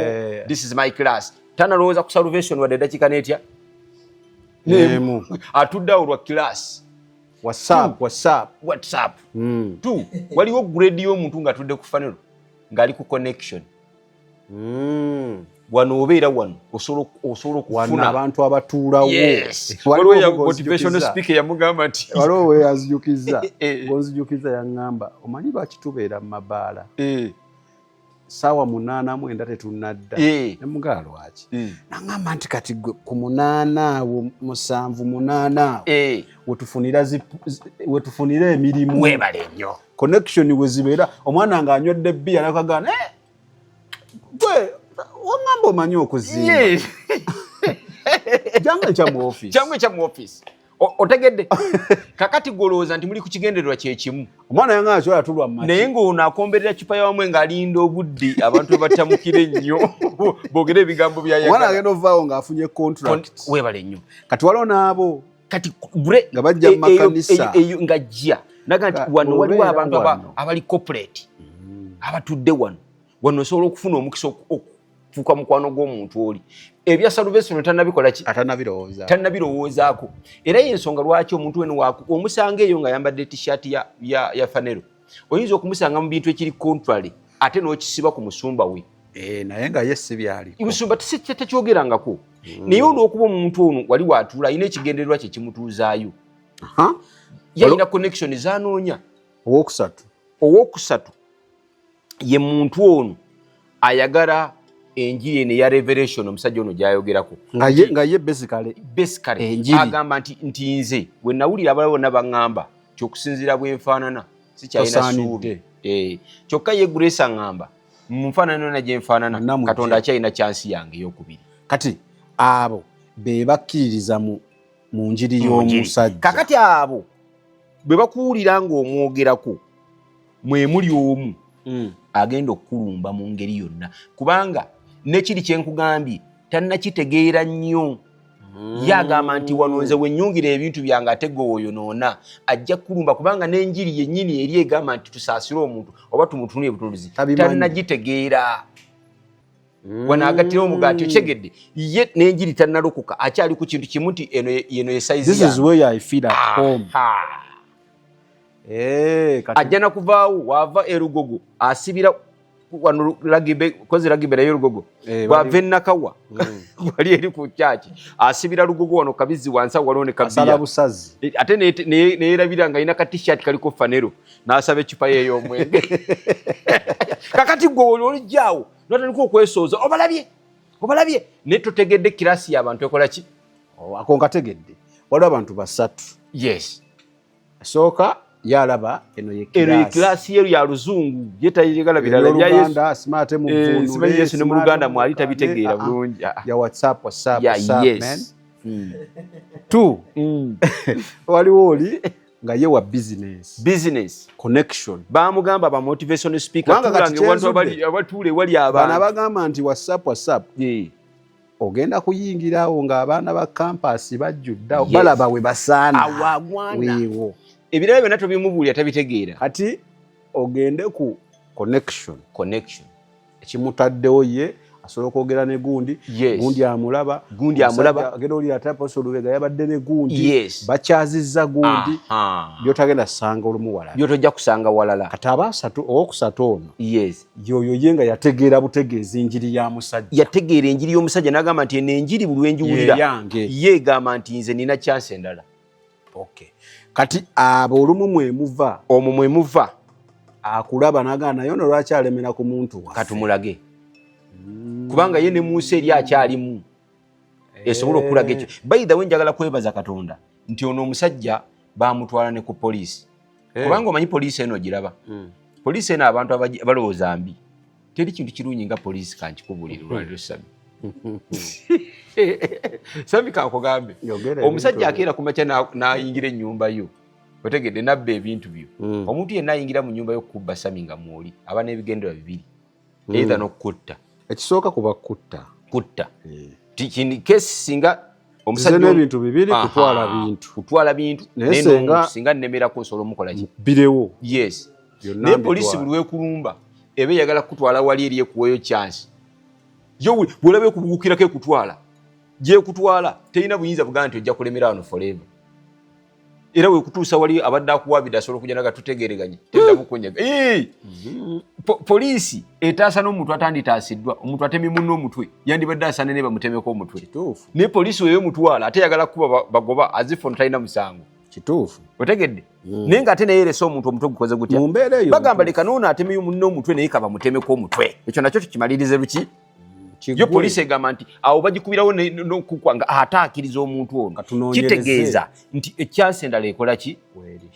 this is my class tanalowooza ku salvation wadde eddakiika n'etya atudde awo lwa class WhatsApp tu waliwo grade y'omuntu ng'atudde ku Fanero ng'ali ku connection wano obeera wano osobola okufuna abantu abatuulawo waliwo motivational speaker yamugamba nti waliwo weyazijukiza gonzijukiza yaŋŋamba omanyi lwaki tubeera mu mabaala saawa 8:09 tetunadda ne mugala lwaki naŋŋamba nti kati ku 8 awo 7 8 awo wetufunira emirimu webale nnyo connection we zibeera omwana ng'anywedde bbiya nakagana gwe waŋŋamba omanyi okuzimba jangu ekya mu office otegedde kakati golowooza nti muli ku kigendererwa kyekimu omwana yange asobola tulwa mu naye ng'ono akomberera cupa yawamwe ng'alinda obudde abantu bwe batamukira ennyo boogera ebigambo byayagala omwana agenda ovaawo ng'afunye contract weebale nnyo kati waliwo n'abo kati gure nga bajja mu makanisa eyo nga jja naga nti wano waliwo abantu abali corporate abatudde wano osobola okufuna omukisa okufuuka mukwano gw'omuntu oli ebya salvation tannabikola ki tannabirowoozaako era y'ensonga lwaki omuntu weno omusanga eyo nga yambadde t-shirt ya Fanero oyinza okumusanga mu bintu ekiri contrary ate n'okisiba ku musumba we naye nga ye si byaliko musumba tekyogerangako naye olw'okuba omuntu ono wali waatuula alina ekigendererwa kye kimutuuzaayo yalina connection zanoonya owookusatu ye muntu ono ayagala enjiri eno eya revelation omusajja ono gyayogerako nga ye basically agamba nti nze bwe nawulira abalala bonna baŋŋamba kyokusinziira bwenfaanana sikyalina ssuubi kyokka ye Grace aŋŋamba mu nfaanana yonna gye nfaanana Katonda akyalina kyansi yange ey'okubiri kati abo be bakkiririza mu mu njiri y'omusajja. Kakati abo bwe bakuwulira ng'omwogerako mwe muli omu agenda okukulumba mu ngeri yonna kubanga nekiri kyenkugambye tannakitegeera nnyo. Yagamba nti wano nze wennyungira ebintu byange ate gwe oyonoona ajja kulumba kubanga n'enjiri yennyini eri egamba nti tusaasire omuntu oba tumutunire butunuzi tannagitegeera. Wanaagattira omugaati okyegedde ye n'enjiri tannalokoka akyali ku kintu kimu nti eno ye size This is where I feel at home. Ajja na kuvaawo wava erugogo asibira wano lagibe kozi lagibe nayo rugogo wava enakawa wali eri ku kyaki asibira rugogo wano kabizi wansa walone kabia asala busazi ate neerabira nga ina ka t-shirt kaliko fanero n'asaba ecupa yeyo omwenge kakati gwe oli jaawo n'otandika okwesooza obalabye ne totegedde kirasi y'abantu ekola ki ako ngategedde waliwo abantu basatu. Yes, sooka yalaba eno ye kirasi yeru ya luzungu yetayigala birala bya Yesu smart mu vundu simanyi Yesu ne mu Luganda mwali tabitegeera bulungi ya WhatsApp man. Two waliwo oli nga ye wa business connection bamugamba ba motivational speaker tulange wantu abatule wali abantu bana bagamba nti WhatsApp ogenda kuyingirawo ng'abaana ba campus bajjudda balaba we basaana awagwana ebirala byonna tobimubuulira tabitegeera kati ogende ku connection ekimutaddewo ye asobola okwogera ne gundi gundi amulaba agenda olira taposo Lubega yabadde ne gundi bakyazizza gundi byotagenda kusanga olumu walala byotojja kusanga walala kati abasatu owokusatu ono yoyo ye nga yategeera butegeezi enjiri ya musajja yategeera enjiri y'omusajja n'agamba nti eno enjiri buli lwenjiwulira ye egamba nti nze nina chance endala. Kati abo olumu mwe muva akulaba n'agamba naye ono lwaki alemera ku muntu waffe katumulage kubanga ye ne Musa eri akyalimu esobola okulaga ekyo. By the way njagala kwebaza Katonda nti ono omusajja bamutwala ne ku poliisi kubanga omanyi poliisi eno ogiraba poliisi eno abantu abalowooza mbi teri kintu kirungi nga poliisi kankikubulira olwaliro Sami Sami kankugambe omusajja akeera ku makya n'ayingira ennyumba yo otegedde nabba ebintu byo omuntu yenna ayingira mu nnyumba y'okukubba Sami nga mwoli aba n'ebigendera bibiri either n'okutta ekisooka kuba kutta kini kesi singa omusajja n'ebintu bibiri kutwala bintu singa nnemerako osobola omukola ki birewo naye poliisi buli weekulumba eba eyagala kutwala wali eri ekuweeyo chance yo bw'olaba ekubugukirako ekutwala gyekutwala terina buyinza bugamba nti ojja kulemera wano forever era wekutuusa wali abadde akuwabidde asobola okujja naga tutegereganye teddamu kunyaga poliisi etaasa n'omuntu atanditaasiddwa omuntu atemi munno omutwe yandibadde asaana ne bamutemeko omutwe naye poliisi weyo mutwala ate yagala kuba bagoba azifo ono talina musango kituufu otegedde naye ng'ate naye eresa omuntu omutwe gukoze gutya bagamba leka noono atemeyo munno omutwe naye kaba mutemeko omutwe ekyo nakyo tukimalirize luki yo poliisi egamba nti awo bagikubirawo n'okukwa nga ate akkiriza omuntu ono kitegeeza nti ekyansi endala ekola ki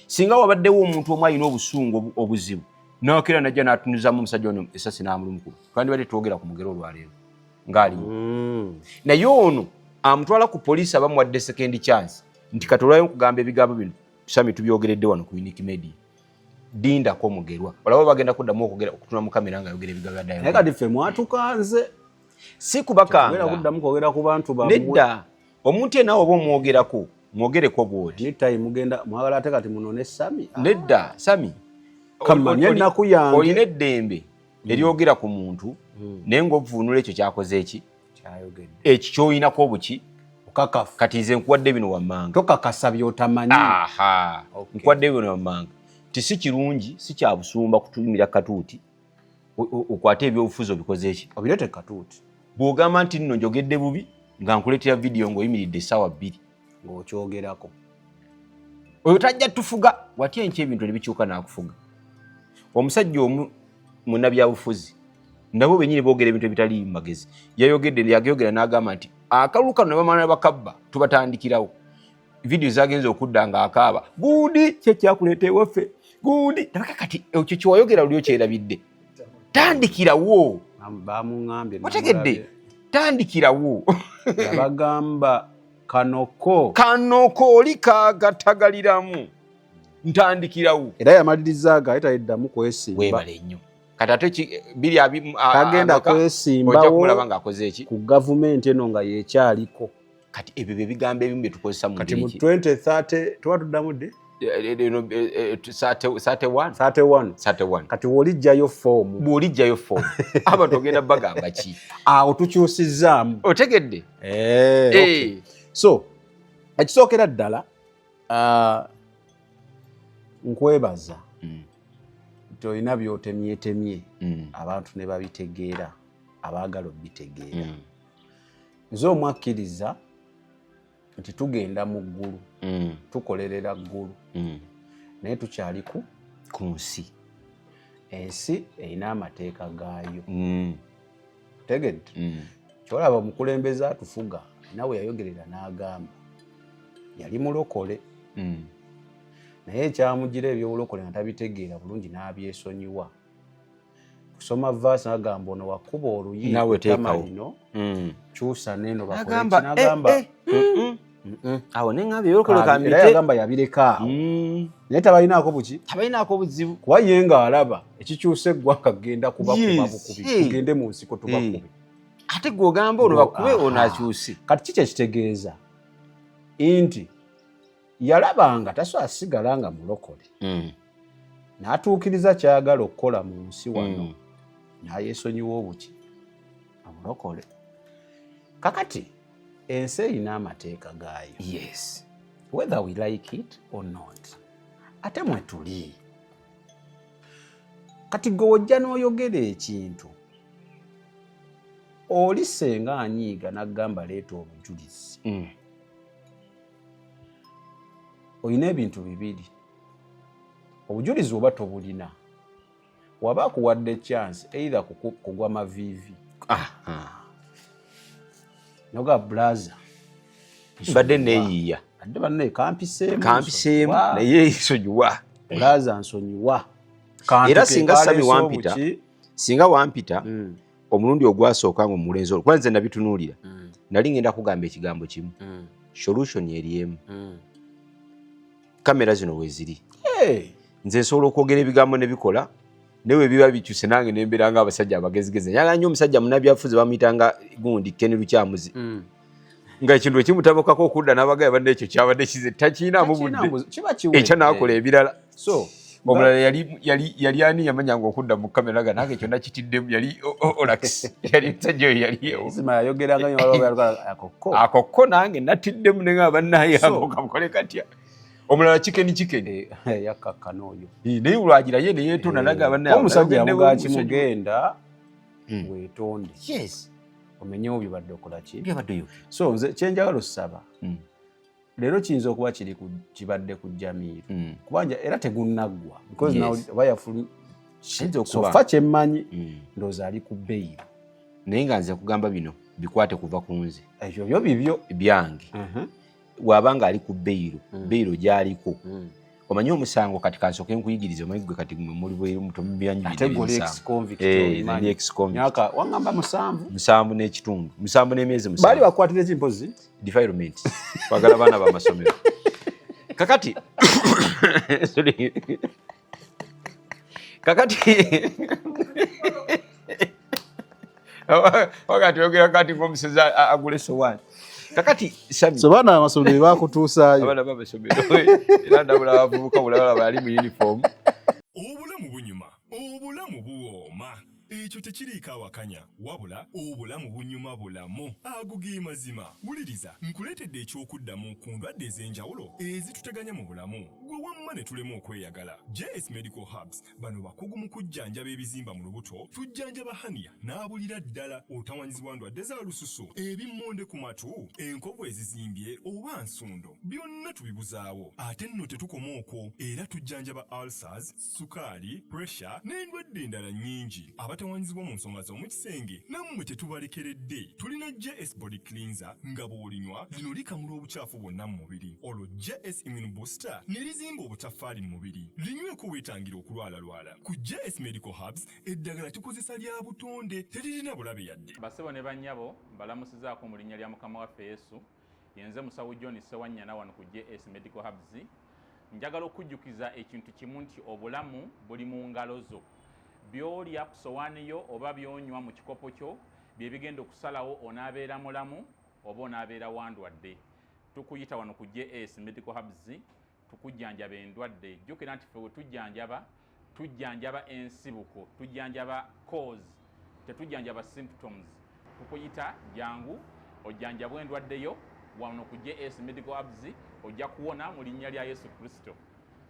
singa wabaddewo omuntu omu alina obusungu obuzibu n'okera najja n'atunuzamu omusajja ono esasi n'amulumukulu twandibadde twogera ku mugero olwaleero ng'alimu naye ono amutwala ku poliisi abamuwadde second chance nti katolwayo nkugamba ebigambo bino Sami tubyogeredde wano ku Unique Media dindako omugerwa olaba bagenda kuddamu okutuna mu kamera ng'ayogera ebigambo bya naye kati ffe mwatukanze si kubakanga kuddamu kwogera ku bantu bamwe nedda omuntu yenna oba omwogerako mwogereko bwoti ni time mugenda mwagala ate kati munone Sami nedda Sami kamanya ennaku yange olina eddembe eryogera ku muntu naye ng'ovuunula ekyo kyakoze eki ekyo ky'oyinako obuki okakafu kati nze nkuwadde bino wammanga tokakasa by'otamanyi nkuwadde bino wammanga ti si kirungi si kya busumba kutumira katuuti okwate ebyobufuzi obikoze eki obirete katuuti bw'ogamba nti nno njogedde bubi nga nkuleetera vidiyo ng'oyimiridde essaawa 2 ng'okyogerako oyo tajja tufuga watya enki ebintu ne bikyuka n'akufuga omusajja omu munnabyabufuzi nabo bennyini boogera ebintu ebitali magezi yageyogera n'agamba nti akalulu kano ne bamala bakabba tubatandikirawo vidiyo zagenza okudda ng'akaaba gundi kyekyakuleeta ewaffe gundi nabaka kati ekyo kyewayogera luli okyerabidde tandikirawo bamuŋŋambye otegedde tandikirawo bagamba kanoko oli kagatagaliramu ntandikirawo era yamaliriza ga yeddamu kwesimba webale nnyo kati ate biri agenda kwesimbawo kumulaba ng'akoze eki ku gavumenti eno nga yekyaliko kati ebyo bye bigambo ebimu bye tukozesa mu kati mu 2030 tuwaduddamu dde 31 kati bw'olijjayo foomu abantu ogenda bagamba ki awo tukyusizaamu otegedde okay. So ekisookera ddala nkwebaza nti olina byotemyetemye abantu ne babitegeera abaagala obitegeera nze omwakkiriza nti tugenda mu ggulu tukolerera ggulu naye tukyali ku nsi ensi erina amateeka gaayo tegedde kyolaba omukulembeze atufuga nawe yayogerera n'agamba yali mulokole naye ekyamugira ebyobulokole nga tabitegeera bulungi n'abyesonyiwa kusoma vaasi n'agamba ono wakuba oluyi tama lino kyusa neno bakolekinagamba awo neŋŋambye ebyolokole era yagamba yabireka awo naye tabalinaako buzibu kuba ye ng'alaba ekikyusa eggwanga genda kubakuba bukubi tugende mu nsiko tubakube ate gw'ogamba ono bakube ono akyuse kati kiki ekitegeeza nti yalabanga tasobola sigala nga mulokole n'atuukiriza kyayagala okukola mu nsi wano n'ayeesonyiwa obuki amulokole kakati ensi erina amateeka gaayo yes whether we like it or not ate mwe tuli kati gwe wojja n'oyogera ekintu oli senga anyiiga n'agamba leeta obujulizi olina ebintu bibiri obujulizi oba tobulina waba akuwadde chance either kugwa maviivi noga blaza mbadde neeyiiya adde banne kampiseemu naye nsonyiwa blaza nsonyiwa era singa wampita omulundi ogwasooka nga omulenzi olwo kwanze nabitunuulira nali ngenda kugamba ekigambo kimu solution eriemu kamera zino weziri nze nsobola okwogera ebigambo ne bikola newe biba bikyuse nange nembeera nga abasajja abagezigezi nyagala nnyo omusajja munnabyafuzi bamuyitanga gundi Ken Lukyamuzi nga ekintu ekimutabukako okudda n'abagaya badde ekyo kyabadde kize takiinaamu budde ekyo naakola ebirala omulala yali ani yamanyanga okudda mu kamera ga nange ekyo nakitiddemu yali Olax yali musajja oyo yaliakokko nange natiddemu nenga bannaye amukamukole katya omulala kikeni yakkakkana oyo naye olwagira ye neyeetonda naga bannaye omusajja yamugaa kimugenda weetonde omenyewo byobadde okolaki so nze kyenjagala osaba leero kiyinza okuba kibadde ku Jamiru kubanja era tegunnaggwa sofa kyemmanyi ndowooza ali ku beyiro naye nga nze kugamba bino bikwate kuva ku nze ebyo byo bibyo byange bw'abanga ali ku beyiro gy'aliko omanyi omusango kati kansooke nkuyigiriza omanyi gwe kati muli bweru wangamba 7 n'ekitundu 7 n'emyezi 7 baali bakwatira ekimpozi defilement twagala baana b'amasomero kakati wakati oyogera kati ng'omusezi agula esowaani kakati so baana amasomero bakutuusaayo abaana b'amasomero era ndabula abavubuka bulala bali mu uniform obulamu bunyuma obulamu buwooma ekyo tekiriiko awakanya wabula obulamu bunyuma bulamu agugi mazima wuliriza nkuleetedde ekyokuddamu ku ndwadde ez'enjawulo ezituteganya mu bulamu gwe wamma ne tulema okweyagala. JS Medical Hubs bano bakugu mu kujjanjaba ebizimba mu lubuto, tujjanjaba hania n'abulira ddala otawanyizibwa ndwadde za lususu, ebimmonde ku matu, enkovu ezizimbye oba nsundo, byonna tubibuzaawo. Ate nno tetukoma okwo, era tujjanjaba ulcers, sukaali, pressure n'endwadde endala nnyingi. Abatawanyizibwa mu nsonga z'omukisenge nammwe tetubalekeredde. Tulina JS Body Cleanser nga bw'olinywa lino likamula obucaafu bwonna mu mubiri. Olwo JS Immune Booster ne lizimba obutafaali mu mubiri. Linyweko weetangira okulwalalwala. Ku JS Medical Hubs eddagala tukozesa lya butonde teririna bulabe yadde. Basebo ne bannyabo balamusizaako mu linnya lya Mukama waffe Yesu yenze musawo John Sewanyana wano ku JS Medical Hubs. Njagala okujjukiza ekintu kimu nti obulamu buli mu ngalo zo. Byolya ku sowaani yo oba byonywa mu kikopo kyo bye bigenda okusalawo onaabeera mulamu oba onaabeera wandwadde. Tukuyita wano ku JS Medical Hubs tukujjanjaba endwadde. Jjukira nti ffe we tujjanjaba ensibuko, tujjanjaba cause, tetujjanjaba symptoms. Tukuyita jangu ojjanjabwe endwadde yo wano ku JS Medical Hubs ojja kuwona mu linnya lya Yesu Kristo.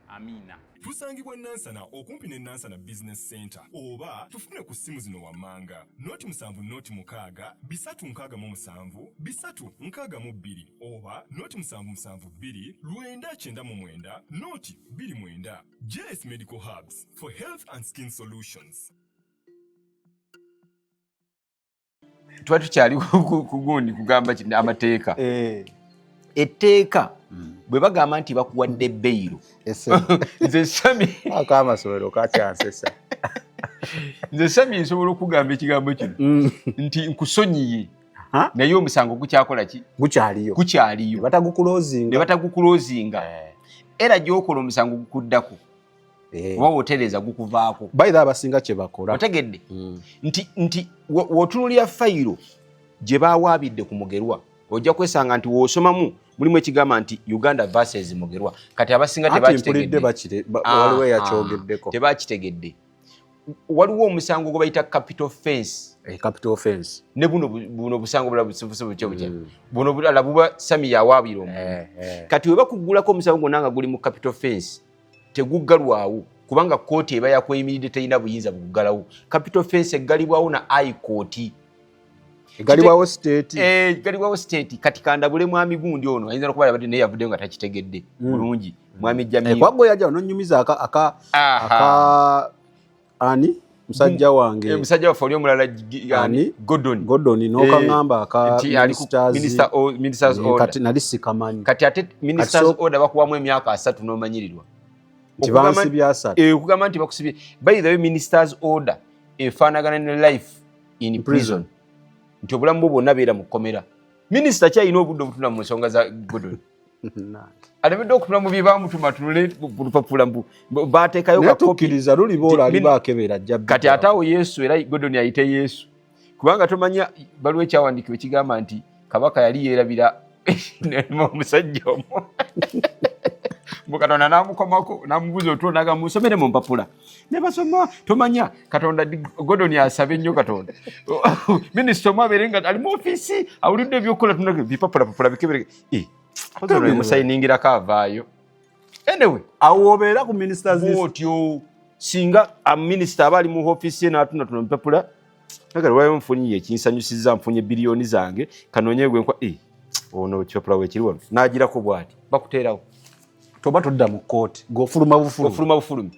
Amina. Tusangibwa Nansana okumpi ne Nansana Business Center oba tufune ku simu zino wammanga noti 7 bisatu nkaaga mu 7 bisatu nkaaga mu 2 oba noti 772 999 noti 29. JS Medical Hubs for health and skin solutions. Twatu kyali kugundi kugamba kino amateeka. Etteeka bwe bagamba nti bakuwadde beyiro. Nze Sami akama sowero kakyansesa. Nze Sami nsobola okugamba ekigambo kino nti nkusonyiye naye omusango gukyakola ki? Gukyaliyo. Batagukulozinga. Era gy'okola omusango gukuddako. Oba wotereza gukuvaako. Bayira abasinga kye bakola. Otegedde nti wotunulya fayiro gye baawaabidde ku Mugerwa ojja kwesanga nti w'osomamu mulimu ekigamba nti Uganda versus Mugerwa. Kati abasinga tebakitegedde. Waliwo omusango gwe bayita capital offense. Ne buno busango bulala buno bulala buba Sami yawaabira omuntu. Kati we bakuggulako omusango gwonna nga guli mu capital offense teguggalwawo kubanga kooti eba yakweyimiridde terina buyinza bukuggalawo. Capital offense eggalibwawo na high court. Eggalibwawo state. Kati kandabule mwami gundi ono ayinza okuba yabadde naye yavuddeyo nga takitegedde bulungi. Mwami Jamiru kwaggo yajja ononyumiza ani musajja wange musajja waffe oli omulala Gordon n'okangamba ministers order kati nali sikamanyi. Kati ate ministers order bakuwamu emyaka 3 n'omanyirirwa okugamba nti bakusibye. By the way, ministers order efaanagana ne life in prison nti obulamu bwo bwonna beera mu kkomera. Minisita kyalina obudde obutuna mu nsonga za Gordon. Alebedde okutula mu bye bamutuma tunule ku lupapula baateekayo kakkiriza luli boola alibakebera ajja. Kati ate awo Yesu era Gordon ayite Yesu kubanga tomanya baliwo ekyawandiikibwa ekigamba nti kabaka yali yeerabira omusajja omwo Katonda n'amukomako n'amubuuza otulo n'agamba musomere mu mpapula ne basoma. Tomanya Katonda Gordon asaba ennyo Katonda minisita omu abeere nga ali mu ofiisi awulidde ebyokukola tunaga bipapula bikebereke musayiningirako avaayo. Anyway awo obeera ku ministers otyo singa minisita aba ali mu ofiisi ye n'atunatuna mupapula nagala lwayo nfunye ekinsanyusizza nfunye biliyoni zange kanoonye gwenkwa ono ekipapula weekiri wano n'agirako bw'ati bakuteerawo toba todda mu kooti g'ofuluma bufulumi.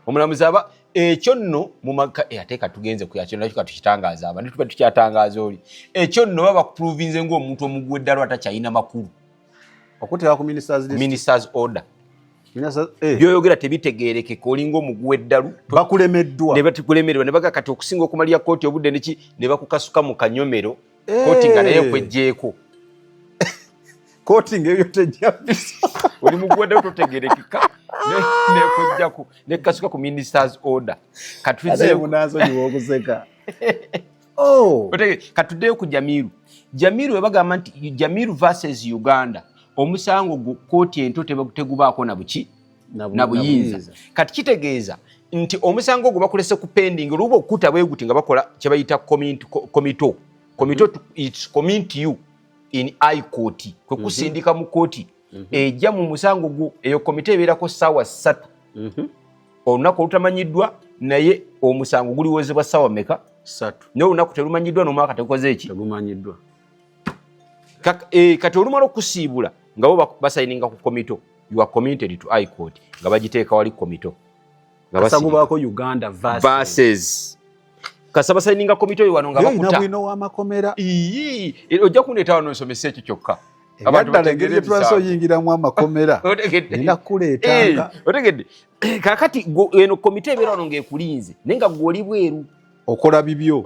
Omulamuzi aba ekyo nno mu maka ate katugenze ku yakyo nakyo katukitangaaza abantu tuba tukyatangaza oli ekyo nno baba kuprovinze ng'omuntu omuguwe eddalo atakyalina makulu okuteera ku ministers order. Byoyogera tebitegeerekeka olinga omuguwe eddalu bakulemeddwa ne baga kati okusinga okumalira kooti obudde neki ne bakukasuka mu kanyomero kooti nga naye kwejjeeko kooti ng'ebyo tejjabisa oli muguwe eddalu totegeerekeka nekojjaku nekasuka ku ministers order. Katuddeyo ku Jamiru we bagamba nti Jamiru versus Uganda omusango kooti ento tegubaako na buyinza. Kati kitegeeza nti omusango gwe bakulese ku pending oluba okukuta bwe guti nga bakola kye bayita komito it's commit you in high court kwe kusindika mu kooti ejja mu musango gwo eyo komite ebeerako ssaawa 3 olunaku olutamanyiddwa naye omusango guliwozebwa ssaawa meka 3 naye olunaku terumanyiddwa n'omwaka tegukoze eki tegumanyiddwa. Kati olumala okusiibula nga bo basayininga ku komito you are committed to high court nga bagiteeka wali komito basagubaako Uganda versus kasaba sayininga komito yo wano nga bakuta bwino w'amakomera ojja kundeeta wano nsomesa ekyo kyokka abantu bategedde twasoyingiramu amakomera nakuleetanga otegedde kakati eno komite ebeera wano ng'ekulinze naye nga gw'oli bweru okola bibyo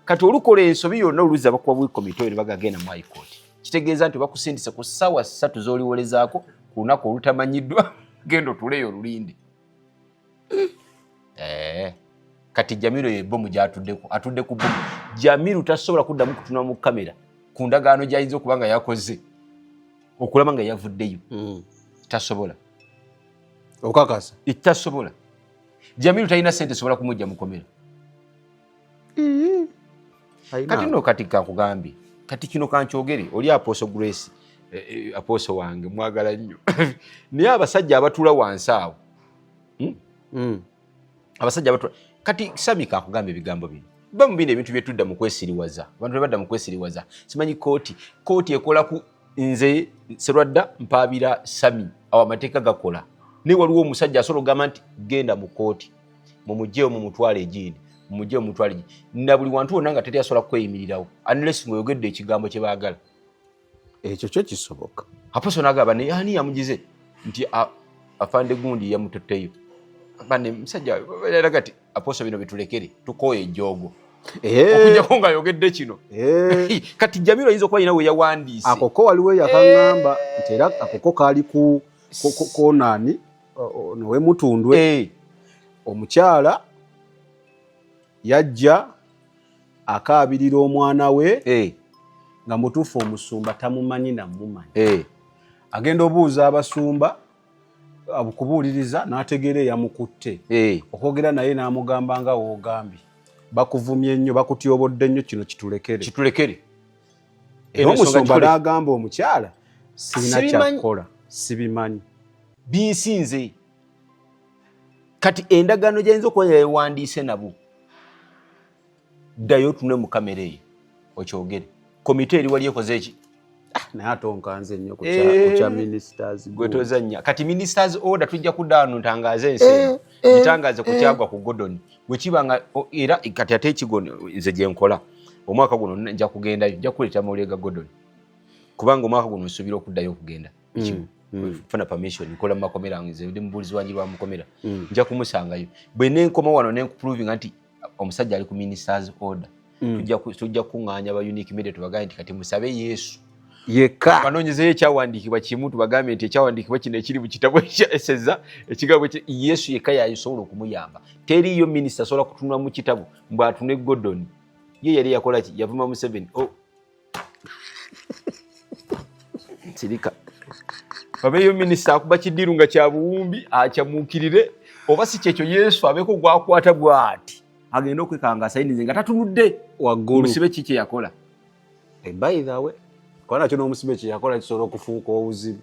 kati olukola ensobi yonna oluzza bakuba buli komite ne bagagenda mu high court kitegeeza nti bakusindise ku ssaawa 3 z'oliwolezaako ku lunaku olutamanyiddwa genda otuleyo olulindi. Kati Jamiru ye bomu gy'atuddeko, atudde ku bomu. Jamiru tasobola kuddamu kutunula mu kamera ku ndagaano gy'ayinza okuba nga yakoze okulaba nga yavuddeyo. Tasobola. Okakasa? Tasobola. Jamiru talina ssente sobola kumujja mu komera. Kati nno kati kakugambye. Kati kino kankyogere oli Apostle Grace, Apostle wange mwagala nnyo. Naye abasajja abatuula wansi awo. Abasajja abatula kati Sami kakugambye ebigambo bino. Bamu bino ebintu bye tudda mu kwesiriwaza. Abantu bye badda mu kwesiriwaza. Simanyi kooti ekola ku nze Serwadda mpaabira Sami awo amateeka gakola. Ne waliwo omusajja asobola okugamba nti genda mu kooti mumugyeyo mumutwale egindi mumugyeyo mumutwale egindi na buli wantu wonna nga teri asobola kweyimirirawo unless ng'oyogedde ekigambo kye baagala. Ekyo kyo kisoboka. Apostle n'agamba ne ani yamugize nti afande gundi yamutotteyo. Bane musajja balaga ati Apostle bino bitulekere tukoye ejjoogo. Okujjako nga yogedde kino. Kati Jamiru ayinza okuba we yawandiise. Akoko waliwo yakangamba nti era akoko kaali ku konani nowe mutundwe. Omukyala yajja akaabirira omwana we nga mutuufu omusumba tamumanyi namumanyi. Agenda obuuza abasumba abukubuuliriza n'ategeera eyamukutte. Okwogera naye n'amugamba nga woogambye bakuvumye nnyo bakutyobodde nnyo kino kitulekere. Omusumba n'agamba omukyala sirina kyakukola sibimanyi binsinze. Kati endagaano gyayinza okuba yawandiise nabo ddayo tunule mu kamera eyo okyogere. Komite eri wali ekoze eki? Naye atonkanze nnyo ku kya ministers. Gwetozanya. Kati ministers order tujja kuddaano ntangaaze ensi gitangaze ku kyagwa ku Gordon. Bwe kiba nga era kati ate ekigono nze gye nkola omwaka guno nja kugendayo nja kuleeta mawulire ga Gordon. Kubanga omwaka guno nsuubira okuddayo okugenda. Funa permission nkola mu makomera nze ndi mubulizi wangi lwa mukomera. Nja kumusangayo. Bwe nenkoma wano nenkuproving nti omusajja ali ku ministers order. Tujja kuŋŋaanya aba Unique Media tubagaye nti kati musabe Yesu yekka banoonyezeyo ekyawandiikibwa kimu tubagambe nti ekyawandiikibwa kino ekiri mu kitabo ekya ekigabo Yesu yekka yasobola okumuyamba. Teriyo minisita asobola kutunula mu kitabo mbw'atune Gordon. Ye yali yakola ki? Yavuma Museveni. Sirika abeyo minisita akuba kidiru nga kya buwumbi akyamuukirire oba si kyekyo Yesu abeeko gwakwata bw'ati agenda okwekanga sayinize nga tatunudde waggulu. Musibe ki kye yakola? By the way kwana kino omusibe kye yakola kisobola okufuuka obuzibu.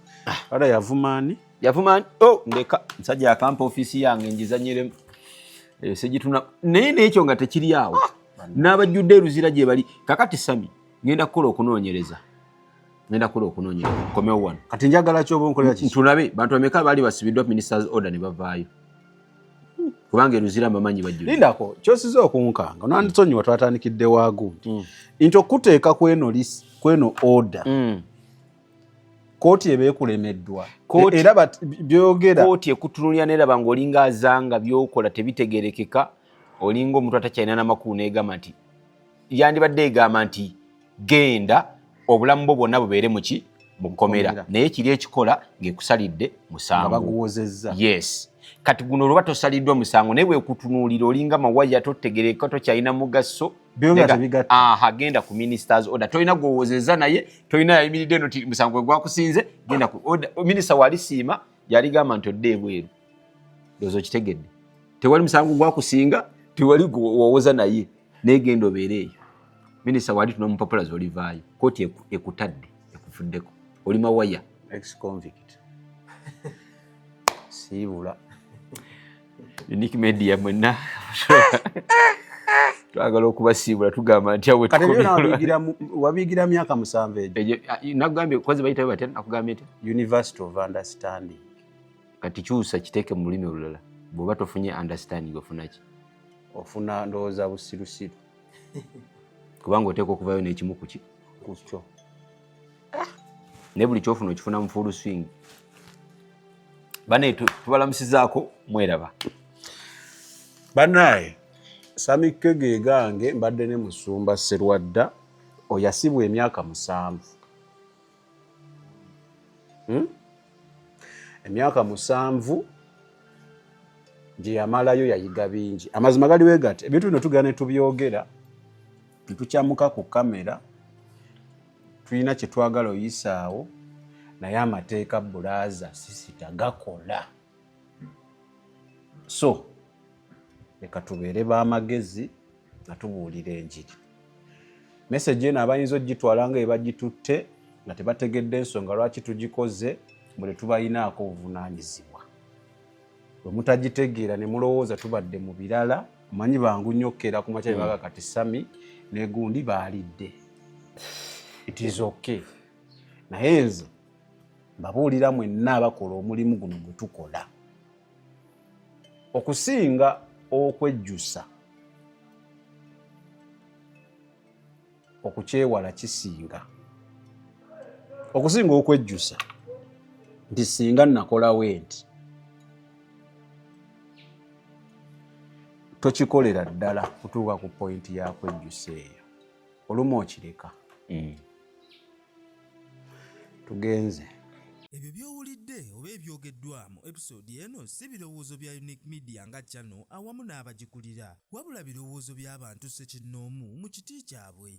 Ada yavumaani ndeka nsajja akampa ofiisi yange njizanyiremu segituna naye n'ekyo nga tekiri awo n'abajjudde eruzira gye bali. Kakati Sami ngenda kukola okunoonyereza komeo wano kati njagala kyoba onkolera ki tulabe bantu bameka baali basibiddwa ministers order ne bavaayo kubanga eruzira amamanyi bajjudde. Lindako kyosiza okunkanga nandisonyiwa twatandikidde waagu nti okuteeka kweno order kooti ebeekulemeddwa era byogera kooti ekutunulira neraba ng'olinga azanga byokola tebitegerekeka olinga omuntu atakyalina n'amakulu n'egamba nti yandibadde egamba nti genda obulamu bwo bwonna bubeere muki mukomera naye kiri ekikola ng'ekusalidde musango baguwozezza. Yes. Kati guno olwoba tosaliddwa musango naye bwekutunuulira olinga mawaya totegereka tokyalina mugaso genda ku ministers order. Tolina gwowozezza naye tolina yayimiridde eno ti musango gwakusinze genda ku order. Minisita walisiima yaligamba nti odde ebweru ndowooza okitegedde tewali musango gwakusinga tewali gwowoza naye naye genda obeere eyo. Minisita wali tunomupapula z'olivaayo kooti ekutadde ekufuddeko oli mawaya ex-convict siibula. Unique Media mwenna twagala okubasiibula tugamba nti awe wabiigira myaka 7 egyo nakugambye kozi bayitayo batya nakugambye nti University of Understanding. Kati kyusa kiteeke mu lulimi olulala bw'oba tofunye understanding ofuna ki? Ofuna ndowooza busirusiru kubanga oteeka okuvayo n'ekimu ku kyo ne buli kyofuna okifuna mu full swing. Bane tubalamusizaako mweraba banaye. Sami Kege gange mbadde ne musumba Serwadda oyasibwa emyaka 7 Emyaka 7 gye yamalayo yayiga bingi. Amazima galiwe gati ebintu bino tugana ne tubyogera tutukyamuka ku kamera tulina kye twagala oyisaawo naye amateeka bulaaza sisita gakola. So leka tubeere b'amagezi nga tubuulira enjiri. Message eno abayinza ogitwala nga ebagitutte nga tebategedde ensonga lwaki tugikoze bwe tubayinaako obuvunaanyizibwa. Bwe mutagitegeera ne mulowooza tubadde mu birala omanyi bangu nnyo okkeera ku makya baga kati Sami ne gundi baalidde. It is okay. Naye nze mbabuulira mwenna abakola omulimu guno gwe tukola. Okusinga okwejjusa okukyewala kisinga. Okusinga okwejjusa nti singa nakolawo enti tokikolera ddala kutuuka ku pointi ya kwejjusa eyo. Olumu okireka. Tugenze. Ebyo by'owulidde oba ebyogeddwamu episode eno si birowoozo bya Unique Media nga channel awamu n'abagikulira, wabula birowoozo by'abantu ssekinnoomu mu kiti kyabwe.